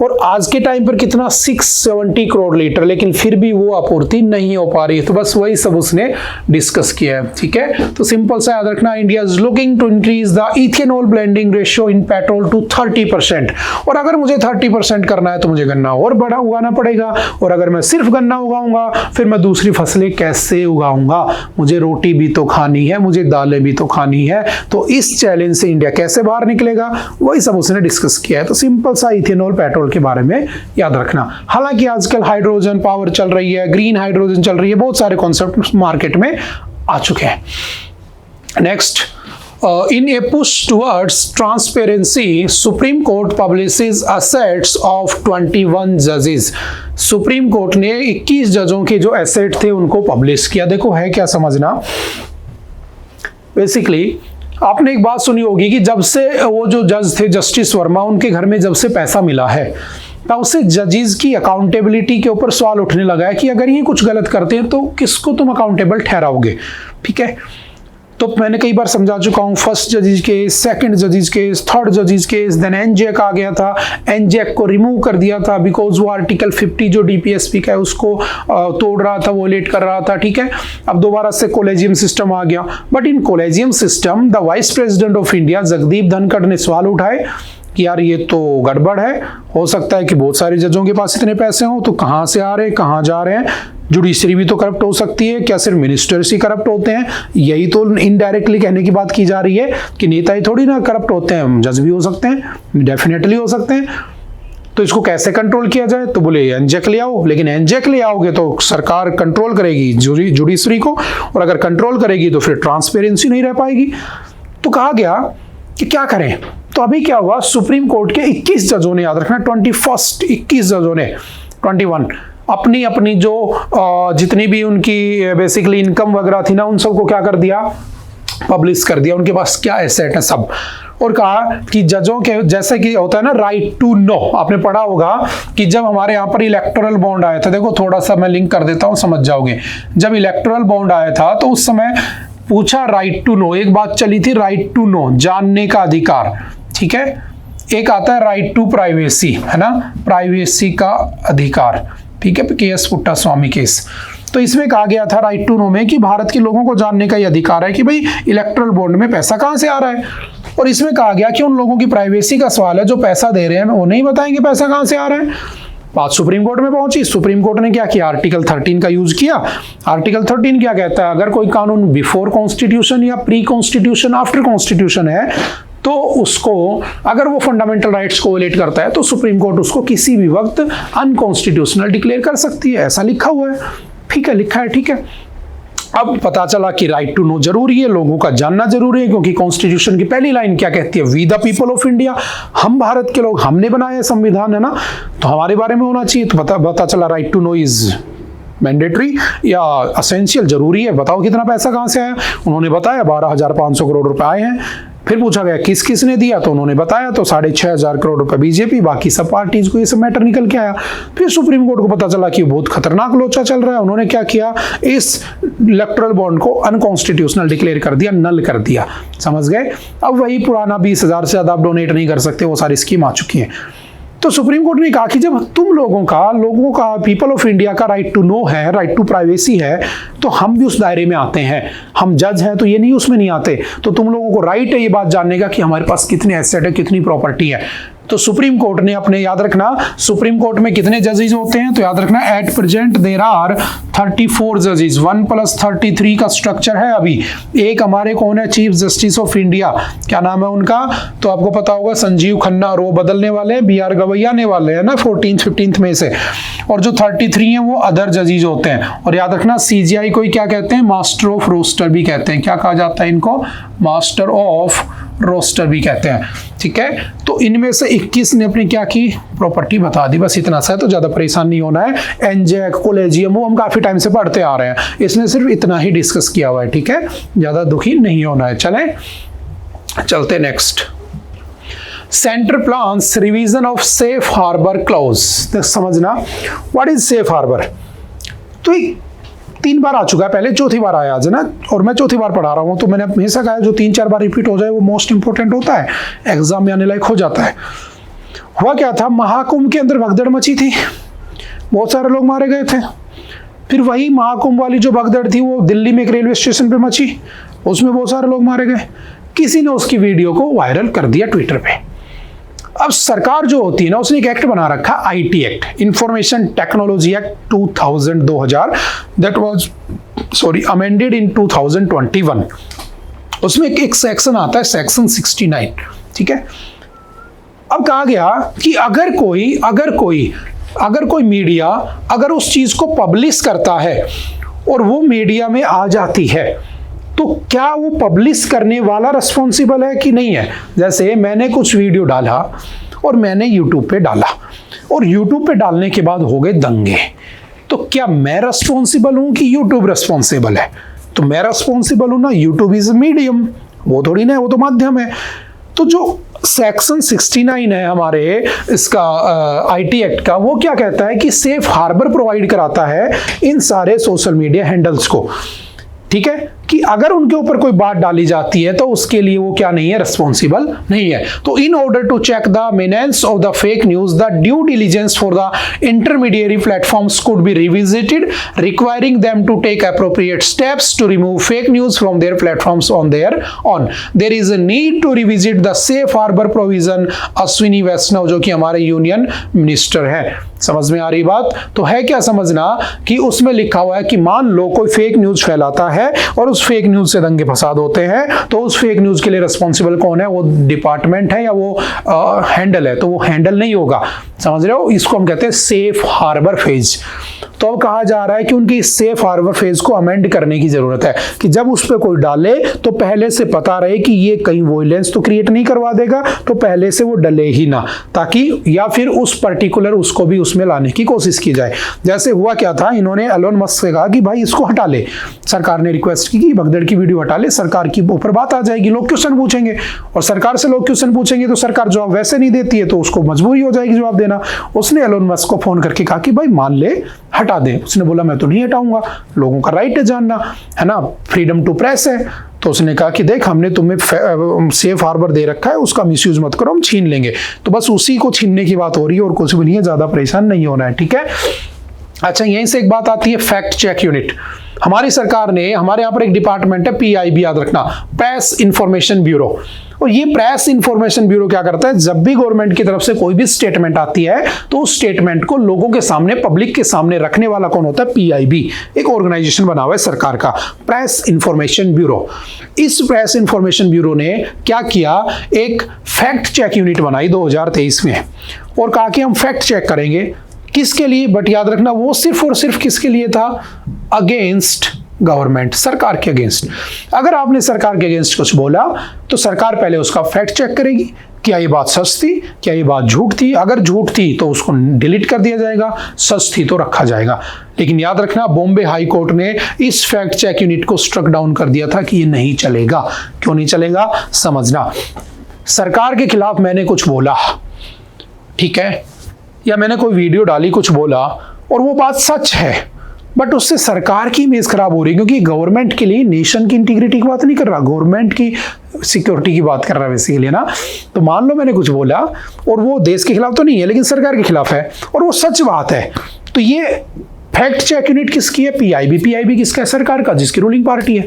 और आज के टाइम पर कितना, 670 करोड़ लीटर, लेकिन फिर भी वो आपूर्ति नहीं हो पा रही है। तो बस वही सब उसने डिस्कस किया है। ठीक है, तो सिंपल सा याद रखना, India is looking to increase the ethanol blending ratio in petrol to 30%, और अगर मुझे 30% करना है तो मुझे गन्ना और बड़ा उगाना पड़ेगा, और अगर मैं सिर्फ गन्ना उगाऊंगा फिर मैं दूसरी फसलें कैसे उगाऊंगा, मुझे रोटी भी तो खानी है, मुझे दालें भी तो खानी है। तो इस चैलेंज से इंडिया कैसे बाहर निकलेगा, वही सब उसने डिस्कस किया है। तो सिंपल सा इथेनॉल पेट्रोल के बारे में याद रखना। हालांकि आजकल हाइड्रोजन पावर चल रही है, ग्रीन हाइड्रोजन चल रही है, बहुत सारे कॉन्सेप्ट मार्केट में आ चुके हैं। Next, in a push towards transparency, Supreme Court publishes assets of 21 judges. Supreme court ने 21 जजों के जो एसेट थे उनको पब्लिश किया। देखो है क्या, समझना, बेसिकली आपने एक बात सुनी होगी कि जब से वो जो जज थे जस्टिस वर्मा, उनके घर में जब से पैसा मिला है तब से जजेस की अकाउंटेबिलिटी के ऊपर सवाल उठने लगा है कि अगर ये कुछ गलत करते हैं तो किसको तुम अकाउंटेबल ठहराओगे। ठीक है, तो मैंने कई बार समझा चुका हूँ, फर्स्ट जजेस केस, सेकंड जजेस केस, थर्ड जजेस केस, देन एनजेक आ गया था, एनजेक को रिमूव कर दिया था बिकॉज वो आर्टिकल 50 जो डीपीएसपी का है उसको तोड़ रहा था, वोलेट कर रहा था। ठीक है, अब दोबारा से कोलेजियम सिस्टम आ गया, but in collegium system the vice president of India Jagdeep Dhankhar ने सवाल उठाए कि यार ये तो गड़बड़ है, हो सकता है कि बहुत सारे जजों के पास इतने पैसे हों, तो कहाँ से आ रहे हैं, कहाँ जा रहे हैं, जुडिशरी भी तो करप्ट हो सकती है, क्या सिर्फ मिनिस्टर्स ही करप्ट होते हैं, यही तो इनडायरेक्टली कहने की बात की जा रही है कि नेता ही थोड़ी ना करप्ट होते हैं, जज भी हो सकते हैं, डेफिनेटली हो सकते हैं। तो इसको कैसे कंट्रोल किया जाए, तो बोले एनजेक ले आओ, लेकिन एनजेक ले आओगे तो सरकार कंट्रोल करेगी जुडिशरी को, और अगर कंट्रोल करेगी तो फिर ट्रांसपेरेंसी नहीं रह पाएगी। तो कहा गया कि क्या करें, तो अभी क्या हुआ, सुप्रीम कोर्ट के 21 जजों ने, याद रखना 21 जजों ने, 21 अपनी अपनी जो जितनी भी उनकी बेसिकली इनकम वगैरह थी ना, उन सबको क्या कर दिया, पब्लिश कर दिया, उनके पास क्या एसेट है सब। और कहा कि जजों के जैसे कि होता है ना राइट टू नो, आपने पढ़ा होगा कि जब हमारे यहाँ पर इलेक्टोरल बॉन्ड आया था, देखो थोड़ा सा मैं लिंक कर देता हूँ समझ जाओगे। जब इलेक्टोरल बॉन्ड आया था तो उस समय पूछा राइट टू नो, एक बात चली थी राइट टू नो, जानने का अधिकार, ठीक है। एक आता है राइट टू प्राइवेसी, है ना, प्राइवेसी का अधिकार, ठीक है, के.एस. पुट्टास्वामी केस। तो इसमें कहा गया था राइट टू नो में कि भारत के लोगों को जानने का ये अधिकार है कि भाई इलेक्टोरल बॉन्ड में पैसा कहां से आ रहा है। और इसमें कहा गया कि उन लोगों की प्राइवेसी का सवाल है जो पैसा दे रहे हैं, वो नहीं बताएंगे पैसा कहां से आ रहा है। बात सुप्रीम कोर्ट में पहुंची। सुप्रीम कोर्ट ने क्या किया, आर्टिकल 13 का यूज किया। आर्टिकल 13 क्या कहता है, अगर कोई कानून बिफोर कॉन्स्टिट्यूशन या प्री कॉन्स्टिट्यूशन, आफ्टर कॉन्स्टिट्यूशन है, तो उसको अगर वो फंडामेंटल राइट्स को वायलेट करता है तो सुप्रीम कोर्ट उसको किसी भी वक्त अनकॉन्स्टिट्यूशनल डिक्लेयर कर सकती है। ऐसा लिखा हुआ है, ठीक है, लिखा है, ठीक है। अब पता चला कि राइट टू नो जरूरी है, लोगों का जानना जरूरी है, क्योंकि कॉन्स्टिट्यूशन की पहली लाइन क्या कहती है, we the people of India, हम भारत के लोग, हमने बनाया संविधान, है ना, तो हमारे बारे में होना चाहिए। तो पता चला right to know is mandatory या असेंशियल, जरूरी है। बताओ कितना पैसा कहां से आया, उन्होंने बताया 12,500 करोड़ रुपए आए हैं। फिर पूछा गया किस किस ने दिया, तो उन्होंने बताया, तो 6,500 करोड़ रुपए बीजेपी, बाकी सब पार्टीज को ये सब मैटर निकल के आया। फिर सुप्रीम कोर्ट को पता चला कि बहुत खतरनाक लोचा चल रहा है। उन्होंने क्या किया, इस इलेक्टोरल बॉन्ड को अनकॉन्स्टिट्यूशनल डिक्लेयर कर दिया, नल कर दिया, समझ गए। अब वही पुराना 20,000 से ज्यादा आप डोनेट नहीं कर सकते, वो सारी स्कीम आ चुकी है। तो सुप्रीम कोर्ट ने कहा कि जब तुम लोगों का पीपल ऑफ इंडिया का राइट टू नो है, राइट टू प्राइवेसी है, तो हम भी उस दायरे में आते हैं। हम जज हैं तो ये नहीं उसमें नहीं आते। तो तुम लोगों को राइट है ये बात जानने का कि हमारे पास कितने एसेट है, कितनी प्रॉपर्टी है। तो सुप्रीम कोर्ट ने अपने, याद रखना सुप्रीम कोर्ट में कितने जजेस होते हैं, तो याद रखना एट प्रेजेंट देयर आर 34 जजेस, 1 + 33 का स्ट्रक्चर है अभी। एक हमारे कौन है, चीफ जस्टिस ऑफ इंडिया, क्या नाम है उनका, तो आपको पता होगा संजीव खन्ना, और वो बदलने वाले हैं, BR गवैया आने वाले हैं ना 14th 15th में से। और जो 33 हैं वो अदर जजेस होते हैं। और याद रखना CJI को क्या कहते हैं, मास्टर ऑफ रोस्टर भी कहते हैं। क्या कहा जाता है इनको, मास्टर ऑफ रोस्टर भी कहते हैं, ठीक है। तो इनमें से 21 ने अपनी क्या की, प्रॉपर्टी बता दी, बस इतना सा है, तो ज्यादा परेशान नहीं होना है। एनजेक, कॉलेजियम, वो हम काफी टाइम से पढ़ते आ रहे हैं, इसने सिर्फ इतना ही डिस्कस किया हुआ है, ठीक है, ज्यादा दुखी नहीं होना है। चलते next. Centre plans revision of safe harbour clause. समझना व्हाट इज सेफ हार्बर, तो 3 बार आ चुका है, पहले चौथी बार आया आज ना, और मैं चौथी बार पढ़ा रहा हूँ। तो मैंने हमेशा कहा जो 3-4 बार रिपीट हो जाए वो मोस्ट इंपोर्टेंट होता है, एग्जाम में आने लायक हो जाता है। हुआ क्या था, महाकुंभ के अंदर भगदड़ मची थी, बहुत सारे लोग मारे गए थे। फिर वही महाकुंभ वाली जो भगदड़ थी वो दिल्ली में एक रेलवे स्टेशन पे मची, उसमें बहुत सारे लोग मारे गए। किसी ने उसकी वीडियो को वायरल कर दिया ट्विटर पे। अब सरकार जो होती है ना, उसने एक एक्ट बना रखा, IT act, information technology act 2000 that was amended in 2021। उसमें एक सेक्शन आता है, सेक्शन 69, ठीक है। अब कहा गया कि अगर कोई मीडिया अगर उस चीज को पब्लिश करता है और वो मीडिया में आ जाती है, तो क्या वो पब्लिश करने वाला रिस्पॉन्सिबल है कि नहीं है। जैसे मैंने कुछ वीडियो डाला और मैंने YouTube पे डाला, और YouTube पे डालने के बाद हो गए दंगे, तो क्या मैं रिस्पॉन्सिबल हूं कि YouTube रिस्पॉन्सिबल है। तो मैं रिस्पॉन्सिबल हूं ना, YouTube इज मीडियम, वो थोड़ी ना, वो तो माध्यम है। तो जो सेक्शन 69 है हमारे इसका IT एक्ट का, वो क्या कहता है कि सेफ हार्बर प्रोवाइड कराता है इन सारे सोशल मीडिया हैंडल्स को, ठीक है, कि अगर उनके ऊपर कोई बात डाली जाती है तो उसके लिए वो क्या नहीं है, रिस्पॉन्सिबल नहीं है। तो in order to check the menace of the fake news, the due diligence for the intermediary platforms could be revisited, requiring them to take appropriate steps to remove fake news from their platforms on their own. There is a need to revisit the safe harbour provision. Ashwini Vaishnaw जो कि हमारे union minister है, समझ में आ रही बात। तो है क्या समझना कि उसमें लिखा हुआ है कि मान लो कोई फेक न्यूज फैलाता है और उस फेक न्यूज से दंगे फसाद होते हैं, तो उस फेक न्यूज के लिए रिस्पॉन्सिबल कौन है, वो डिपार्टमेंट है या वो हैंडल है, तो वो हैंडल नहीं होगा, समझ रहे हो। इसको हम कहते हैं सेफ हार्बर फेज। तो तो अब कहा जा रहा है कि उनकी इस सेफ हार्बर फेज को अमेंड करने की जरूरत है कि जब उस पर कोई डाले तो पहले से पता रहे कि ये कहीं वॉयलेंस तो क्रिएट नहीं करवा देगा, तो पहले से वो डले ही ना, ताकि या फिर उस पर्टिकुलर उसको भी उसमें लाने की कोशिश की जाए। जैसे हुआ क्या था, इन्होंने एलोन मस्क से कहा कि भाई इसको हटा ले, सरकार ने रिक्वेस्ट की कि भगदड़ की वीडियो हटा ले, सरकार की ऊपर बात आ जाएगी, लोग क्वेश्चन पूछेंगे और सरकार से लोग क्वेश्चन पूछेंगे तो सरकार जवाब वैसे नहीं देती है तो उसको मजबूरी हो जाएगी जवाब देना। उसने एलोन मस्क को फोन करके कहा कि भाई मान ले हटा दे। उसने बोला मैं तो नहीं हटाऊंगा, लोगों का राइट है जानना, है ना, फ्रीडम टू प्रेस है। तो उसने कहा कि देख हमने तुम्हें सेफ हार्बर दे रखा है, उसका मिसयूज मत करो, हम छीन लेंगे। तो बस उसी को छीनने की बात हो रही है और कुछ भी नहीं है, ज्यादा परेशान नहीं होना है, ठीक है। अच्छा, यहीं से एक बात आती है फैक्ट चेक यूनिट। हमारी सरकार ने, हमारे यहाँ पर एक डिपार्टमेंट है PIB, याद रखना, प्रेस इंफॉर्मेशन ब्यूरो। और ये प्रेस इंफॉर्मेशन ब्यूरो क्या करता है, जब भी गवर्नमेंट की तरफ से कोई भी स्टेटमेंट आती है तो उस स्टेटमेंट को लोगों के सामने, पब्लिक के सामने रखने वाला कौन होता है, PIB, एक ऑर्गेनाइजेशन बना हुआ है सरकार का, प्रेस इंफॉर्मेशन ब्यूरो। इस प्रेस इंफॉर्मेशन ब्यूरो ने क्या किया, एक फैक्ट चेक यूनिट बनाई 2023 में और कहा कि हम फैक्ट चेक करेंगे। किसके लिए, बट याद रखना वो सिर्फ और सिर्फ किसके लिए था, अगेंस्ट गवर्नमेंट, सरकार के अगेंस्ट। अगर आपने सरकार के अगेंस्ट कुछ बोला तो सरकार पहले उसका फैक्ट चेक करेगी, क्या ये बात सच थी, क्या ये बात झूठ थी। अगर झूठ थी तो उसको डिलीट कर दिया जाएगा, सच थी तो रखा जाएगा। लेकिन याद रखना बॉम्बे हाई कोर्ट ने इस फैक्ट चेक यूनिट को स्ट्रक डाउन कर दिया था कि ये नहीं चलेगा। क्यों नहीं चलेगा, समझना। सरकार के खिलाफ मैंने कुछ बोला, ठीक है, या मैंने कोई वीडियो डाली, कुछ बोला और वो बात सच है, बट उससे सरकार की इमेज खराब हो रही है, क्योंकि गवर्नमेंट के लिए नेशन की इंटीग्रिटी की बात नहीं कर रहा, गवर्नमेंट की सिक्योरिटी की बात कर रहा है बेसिकली ना। तो मान लो मैंने कुछ बोला और वो देश के खिलाफ तो नहीं है लेकिन सरकार के खिलाफ है और वो सच बात है, तो ये फैक्ट चेक यूनिट किसकी है, PIB किसका है, सरकार का, जिसकी रूलिंग पार्टी है।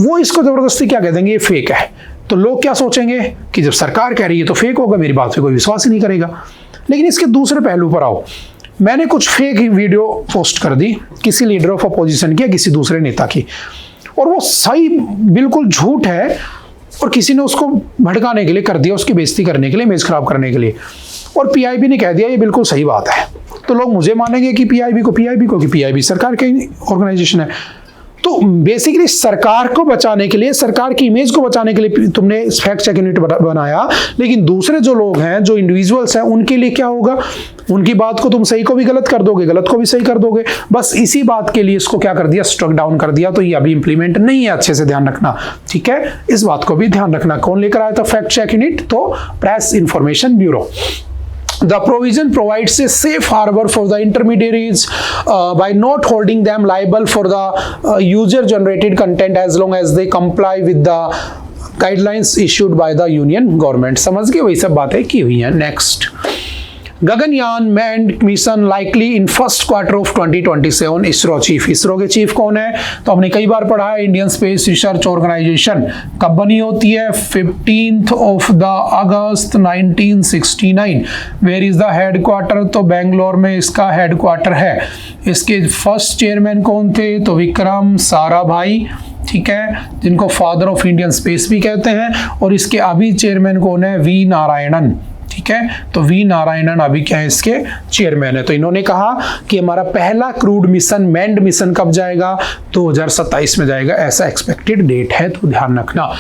वो इसको जबरदस्ती क्या कह देंगे, ये फेक है। तो लोग क्या सोचेंगे कि जब सरकार कह रही है तो फेक होगा, मेरी बात पे कोई विश्वास ही नहीं करेगा। लेकिन इसके दूसरे पहलू पर आओ, मैंने कुछ फेक वीडियो पोस्ट कर दी किसी लीडर ऑफ अपोजिशन की या किसी दूसरे नेता की, और वो सही बिल्कुल झूठ है और किसी ने उसको भड़काने के लिए कर दिया, उसकी बेइज्जती करने के लिए, इमेज खराब करने के लिए, और PIB ने कह दिया ये बिल्कुल सही बात है। तो लोग मुझे मानेंगे कि PIB को कि PIB सरकार की ऑर्गेनाइजेशन है। तो बेसिकली सरकार को बचाने के लिए, सरकार की इमेज को बचाने के लिए तुमने फैक्ट चेक यूनिट बनाया, लेकिन दूसरे जो लोग हैं, जो इंडिविजुअल्स हैं, उनके लिए क्या होगा, उनकी बात को तुम सही को भी गलत कर दोगे, गलत को भी सही कर दोगे। बस इसी बात के लिए इसको क्या कर दिया, स्ट्रक डाउन कर दिया। तो ये अभी इंप्लीमेंट नहीं है, अच्छे से ध्यान रखना, ठीक है, इस बात को भी ध्यान रखना। कौन लेकर आया था फैक्ट चेक यूनिट, तो press information bureau. The provision provides a safe harbor for the intermediaries by not holding them liable for the user-generated content as long as they comply with the guidelines issued by the union government। समझ गए, वही सब बातें की हुई हैं। Next, Gaganyaan manned mission likely in first quarter of 2027। ISRO chief, ISRO के chief कौन है, तो हमने कई बार पढ़ा है, इंडियन स्पेस रिसर्च ऑर्गेनाइजेशन। कब बनी होती है, 15th of August 1969। Where is the headquarter, तो बेंगलोर में इसका हेडक्वार्टर है। इसके फर्स्ट चेयरमैन कौन थे, तो विक्रम साराभाई, ठीक है, जिनको फादर ऑफ इंडियन स्पेस भी कहते हैं। और इसके अभी चेयरमैन कौन है, वी नारायणन, ठीक है। तो वी नारायणन अभी क्या है, इसके चेयरमैन है। तो इन्होंने कहा कि हमारा पहला क्रूड मिशन, मैन्ड मिशन कब जाएगा, 2027 में जाएगा, ऐसा एक्सपेक्टेड डेट है, तो ध्यान रखना।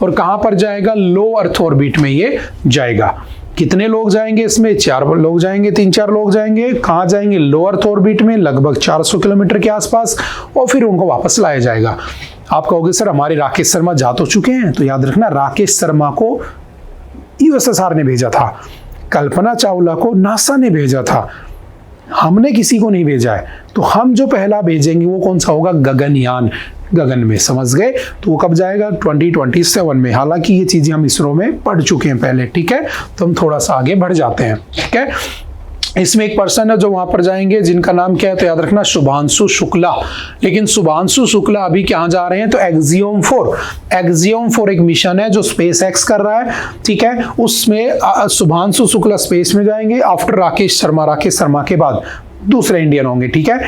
और कहां पर जाएगा, लो अर्थ ऑर्बिट में ये जाएगा। कितने लोग जाएंगे इसमें, 4 लोग जाएंगे, 3-4 लोग जाएंगे। कहां जाएंगे, लो अर्थ ऑर्बिट में, लगभग 400 किलोमीटर के आसपास, और फिर उनको वापस लाया जाएगा। आप कहोगे सर हमारे राकेश शर्मा जा तो चुके हैं, तो याद रखना राकेश शर्मा को USSR ने भेजा था, कल्पना चावला को नासा ने भेजा था, हमने किसी को नहीं भेजा है। तो हम जो पहला भेजेंगे वो कौन सा होगा, गगनयान, गगन में, समझ गए। तो वो कब जाएगा, 2027 में। हालांकि ये चीजें हम इसरो में पढ़ चुके हैं पहले, ठीक है। तो हम थोड़ा सा आगे बढ़ जाते हैं, ठीक है। इसमें एक पर्सन है जो वहां पर जाएंगे, जिनका नाम क्या है, तो याद रखना शुभांशु शुक्ला। लेकिन शुभांशु शुक्ला अभी कहाँ जा रहे हैं, तो एक्सियोम 4 एक मिशन है जो स्पेस एक्स कर रहा है, ठीक है। उसमें शुभांशु शुक्ला स्पेस में जाएंगे आफ्टर राकेश शर्मा के बाद दूसरे इंडियन होंगे, ठीक है।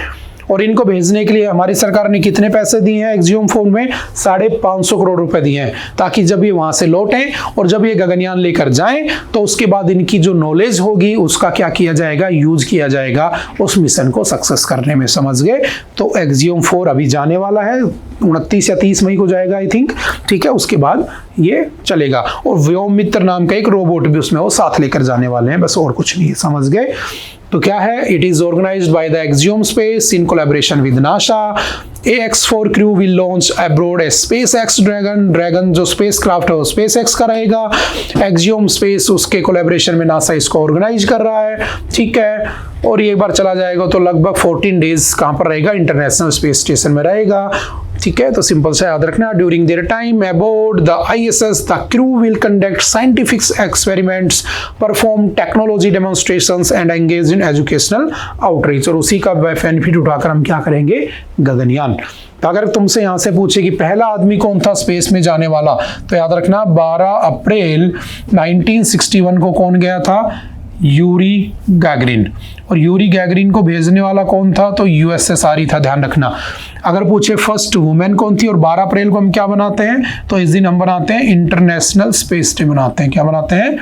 और इनको भेजने के लिए हमारी सरकार ने कितने पैसे दिए हैं एक्सियोम 4 में? 550 करोड़ रुपए दिए हैं, ताकि जब ये वहां से लौटें और जब ये गगनयान लेकर जाएं तो उसके बाद इनकी जो नॉलेज होगी उसका क्या किया जाएगा? यूज किया जाएगा उस मिशन को सक्सेस करने में। समझ गए? तो एक्सियोम 4 अभी जाने वाला है, 29 या 30 मई को जाएगा आई थिंक, ठीक है। उसके बाद ये चलेगा और व्योम मित्र नाम का एक रोबोट भी उसमें वो साथ लेकर जाने वाले हैं, बस और कुछ नहीं है। समझ गए? तो क्या है? It is organised by the Axiom space in collaboration with NASA. AX4 crew will launch abroad a SpaceX dragon जो स्पेस क्राफ्ट है वो SpaceX का रहेगा। एक्सियोम स्पेस उसके कोलैबोरेशन में नासा इसको ऑर्गेनाइज कर रहा है, ठीक है। और ये एक बार चला जाएगा तो लगभग 14 डेज कहाँ पर रहेगा? इंटरनेशनल स्पेस स्टेशन में रहेगा, ठीक है। तो सिंपल से याद रखना, during their time aboard the ISS the crew will conduct scientific experiments, perform technology demonstrations and engage in educational outreach. और उसी का बेनिफिट उठाकर हम क्या करेंगे? गगनयान। तो अगर तुमसे यहां से पूछे कि पहला आदमी कौन था स्पेस में जाने वाला, तो याद रखना 12 अप्रैल 1961 को कौन गया था? Yuri Gagarin. और यूरी गैगरिन को भेजने वाला कौन था? तो USSR ही था, ध्यान रखना। अगर पूछे फर्स्ट वुमेन कौन थी और 12 अप्रैल को हम क्या बनाते हैं? तो इस दिन हम बनाते हैं इंटरनेशनल स्पेस डे बनाते हैं। क्या बनाते हैं?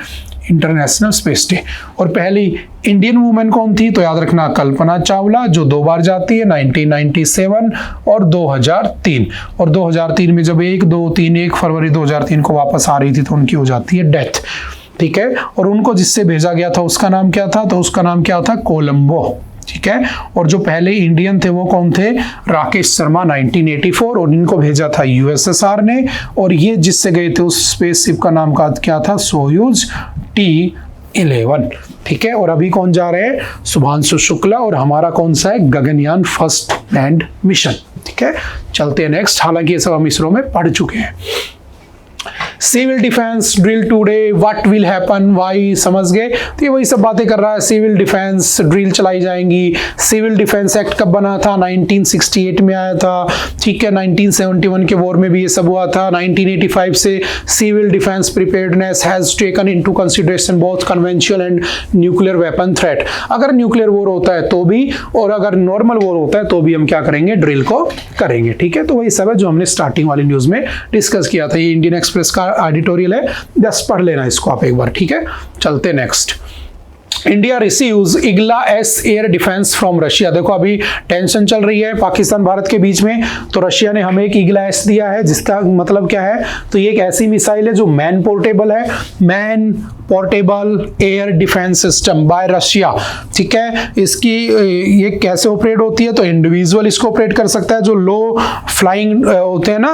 International space day. और पहली इंडियन वुमेन कौन थी? तो याद रखना कल्पना चावला, जो 2 बार जाती है, 1997 और 2003। और 2003 में जब 1 फरवरी 2003 को वापस आ रही थी तो उनकी हो जाती है डेथ, ठीक है। और उनको जिससे भेजा गया था उसका नाम क्या था? तो उसका नाम क्या था? कोलंबो, ठीक है। और जो पहले इंडियन थे वो कौन थे? राकेश शर्मा, 1984। और इनको भेजा था USSR ने। और ये जिससे गए थे उस स्पेसशिप का नाम क्या था? सोयूज T11, ठीक है। और अभी कौन जा रहे हैं? शुभांशु शुक्ला। और हमारा कौन सा है? गगनयान फर्स्ट मैन्ड मिशन, ठीक है। चलते हैं नेक्स्ट। हालांकि ये सब हम इसरो में पढ़ चुके हैं। Civil defence drill today, what will happen, why. समझ गए? तो ये वही सब बातें कर रहा है। सिविल डिफेंस ड्रिल चलाई जाएंगी। सिविल डिफेंस एक्ट कब बना था? 1968 में आया था, ठीक है। 1971 के वॉर में भी ये सब हुआ था। 1985 से civil defence preparedness has taken into consideration both conventional and nuclear weapon threat. अगर न्यूक्लियर वॉर होता है तो भी, और अगर नॉर्मल वॉर होता है तो भी हम क्या करेंगे? ड्रिल को करेंगे, ठीक है। तो वही सब है जो हमने स्टार्टिंग वाली न्यूज में डिस्कस किया था। ये इंडियन एक्सप्रेस का एडिटोरियल है, जस्ट पढ़ लेना इसको आप एक बार, ठीक है। चलते next. India receives Igla S air defence from Russia. देखो अभी टेंशन चल रही है पाकिस्तान भारत के बीच में, तो रशिया ने हमें एक इग्ला S दिया है, जिसका मतलब क्या है? तो ये एक ऐसी मिसाइल है जो मैन पोर्टेबल है, man portable air defence system by Russia, ठीक है। इसकी ये कैसे ऑपरेट होती है? तो इंडिविजुअल इसको ऑपरेट कर सकता है, जो लो फ्लाइंग होते हैं ना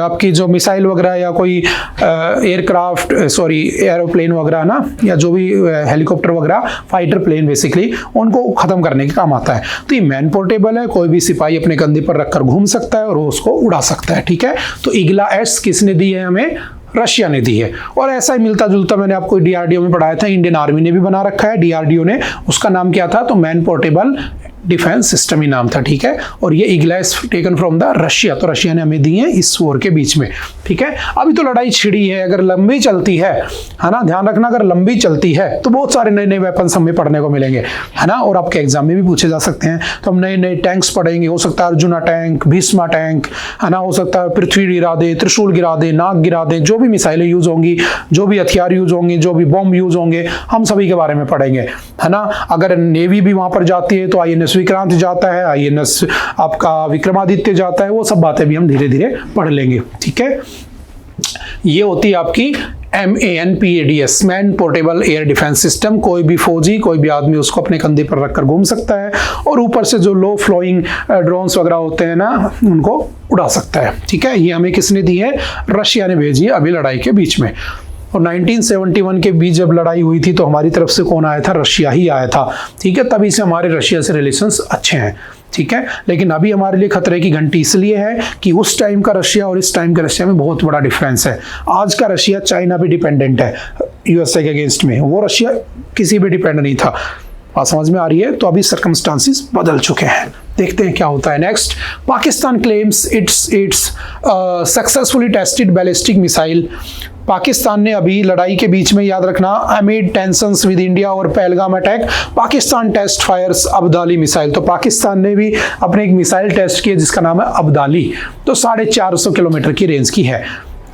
आपकी जो मिसाइल वगैरह या कोई एयरक्राफ्ट एरोप्लेन वगैरह ना, या जो भी हेलीकॉप्टर वगैरह, फाइटर प्लेन बेसिकली, उनको खत्म करने के काम आता है। तो ये मैन पोर्टेबल है, कोई भी सिपाही अपने कंधे पर रखकर घूम सकता है और उसको उड़ा सकता है, ठीक है। तो इग्ला S किसने दी है? हमें रशिया ने दी है। और ऐसा ही मिलता जुलता मैंने आपको DRDO में पढ़ाया था, इंडियन आर्मी ने भी बना रखा है, DRDO ने। उसका नाम क्या था? तो मैन पोर्टेबल डिफेंस सिस्टम ही नाम था, ठीक है। और ये Igla S taken from the Russia, तो रशिया ने हमें दी है इस वॉर के बीच में, ठीक है। अभी तो लड़ाई छिड़ी है, अगर लंबी चलती है ना, ध्यान रखना, अगर लंबी चलती है तो बहुत सारे नए नए वेपन्स हमें पढ़ने को मिलेंगे, है ना। और आपके एग्जाम में भी पूछे जा सकते हैं। तो हम नए नए टैंक्स पढ़ेंगे, हो सकता है अर्जुना टैंक, भीष्मा टैंक, है ना, हो सकता है पृथ्वी गिरा दे, त्रिशूल गिरा दे, नाग गिरा दे, जो भी मिसाइलें यूज होंगी, जो भी हथियार यूज होंगे, जो भी बॉम्ब यूज होंगे, हम सभी के बारे में पढ़ेंगे, है ना। अगर नेवी भी वहां पर जाती है तो INS विक्रांत जाता है, INS आपका विक्रमादित्य जाता है, वो सब बातें भी हम धीरे धीरे पढ़ लेंगे, ठीक है। ये होती है आपकी MANPADS, man portable air defence system. कोई भी फौजी, कोई भी आदमी उसको अपने कंधे पर रखकर घूम सकता है, और ऊपर से जो लो फ्लोइंग ड्रोन्स वगैरह होते हैं ना, उनको उड़ा सकता है, ठीक है। ये हमें किसने दी है? रशिया ने भेजी है अभी लड़ाई के बीच में। और 1971 के बीच जब लड़ाई हुई थी तो हमारी तरफ से कौन आया था? रशिया ही आया था, ठीक है। तभी से हमारे रशिया से रिलेशंस अच्छे हैं, ठीक है। लेकिन अभी हमारे लिए खतरे की घंटी इसलिए है कि उस टाइम का रशिया और इस टाइम का रशिया में बहुत बड़ा डिफरेंस है। आज का रशिया चाइना पे डिपेंडेंट है USA के अगेंस्ट में, वो रशिया किसी पे डिपेंड नहीं था। बात समझ में आ रही है? तो अभी सर्कमस्टांसिस बदल चुके हैं। देखते हैं क्या होता है next. Pakistan claims it's successfully tested ballistic missile. Pakistan ने अभी लड़ाई के बीच में, याद रखना, अमिड टेंशंस विद इंडिया और Pahalgam attack, Pakistan test fires Abdali missile. तो पाकिस्तान ने भी अपने एक मिसाइल टेस्ट किया जिसका नाम है अब्दाली, तो 450 किलोमीटर की रेंज की है।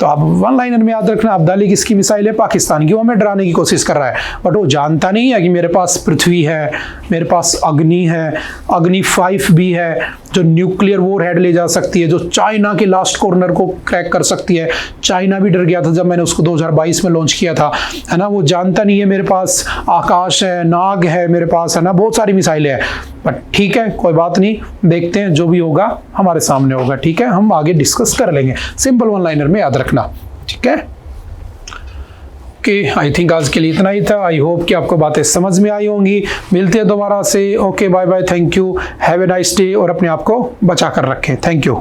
तो आप वन लाइनर में याद रखना, अब्दाली किसकी मिसाइल है? पाकिस्तान की। वो हमें डराने की कोशिश कर रहा है, बट वो जानता नहीं है कि मेरे पास पृथ्वी है, मेरे पास अग्नि है, अग्नि 5 भी है जो न्यूक्लियर वॉर हेड ले जा सकती है, जो चाइना के लास्ट कॉर्नर को क्रैक कर सकती है। चाइना भी डर गया था जब मैंने उसको 2022 में लॉन्च किया था, है ना। वो जानता नहीं है मेरे पास आकाश है, नाग है मेरे पास, है ना, बहुत सारी मिसाइलें हैं। बट ठीक है, कोई बात नहीं, देखते हैं, जो भी होगा हमारे सामने होगा, ठीक है, हम आगे डिस्कस कर लेंगे। सिंपल वन लाइनर में याद रखना, ठीक है। ओके, आई थिंक आज के लिए इतना ही था। आई होप कि आपको बातें समझ में आई होंगी। मिलते हैं दोबारा से। Okay, bye bye, thank you, have a nice day, और अपने आप को बचा कर रखें। Thank you.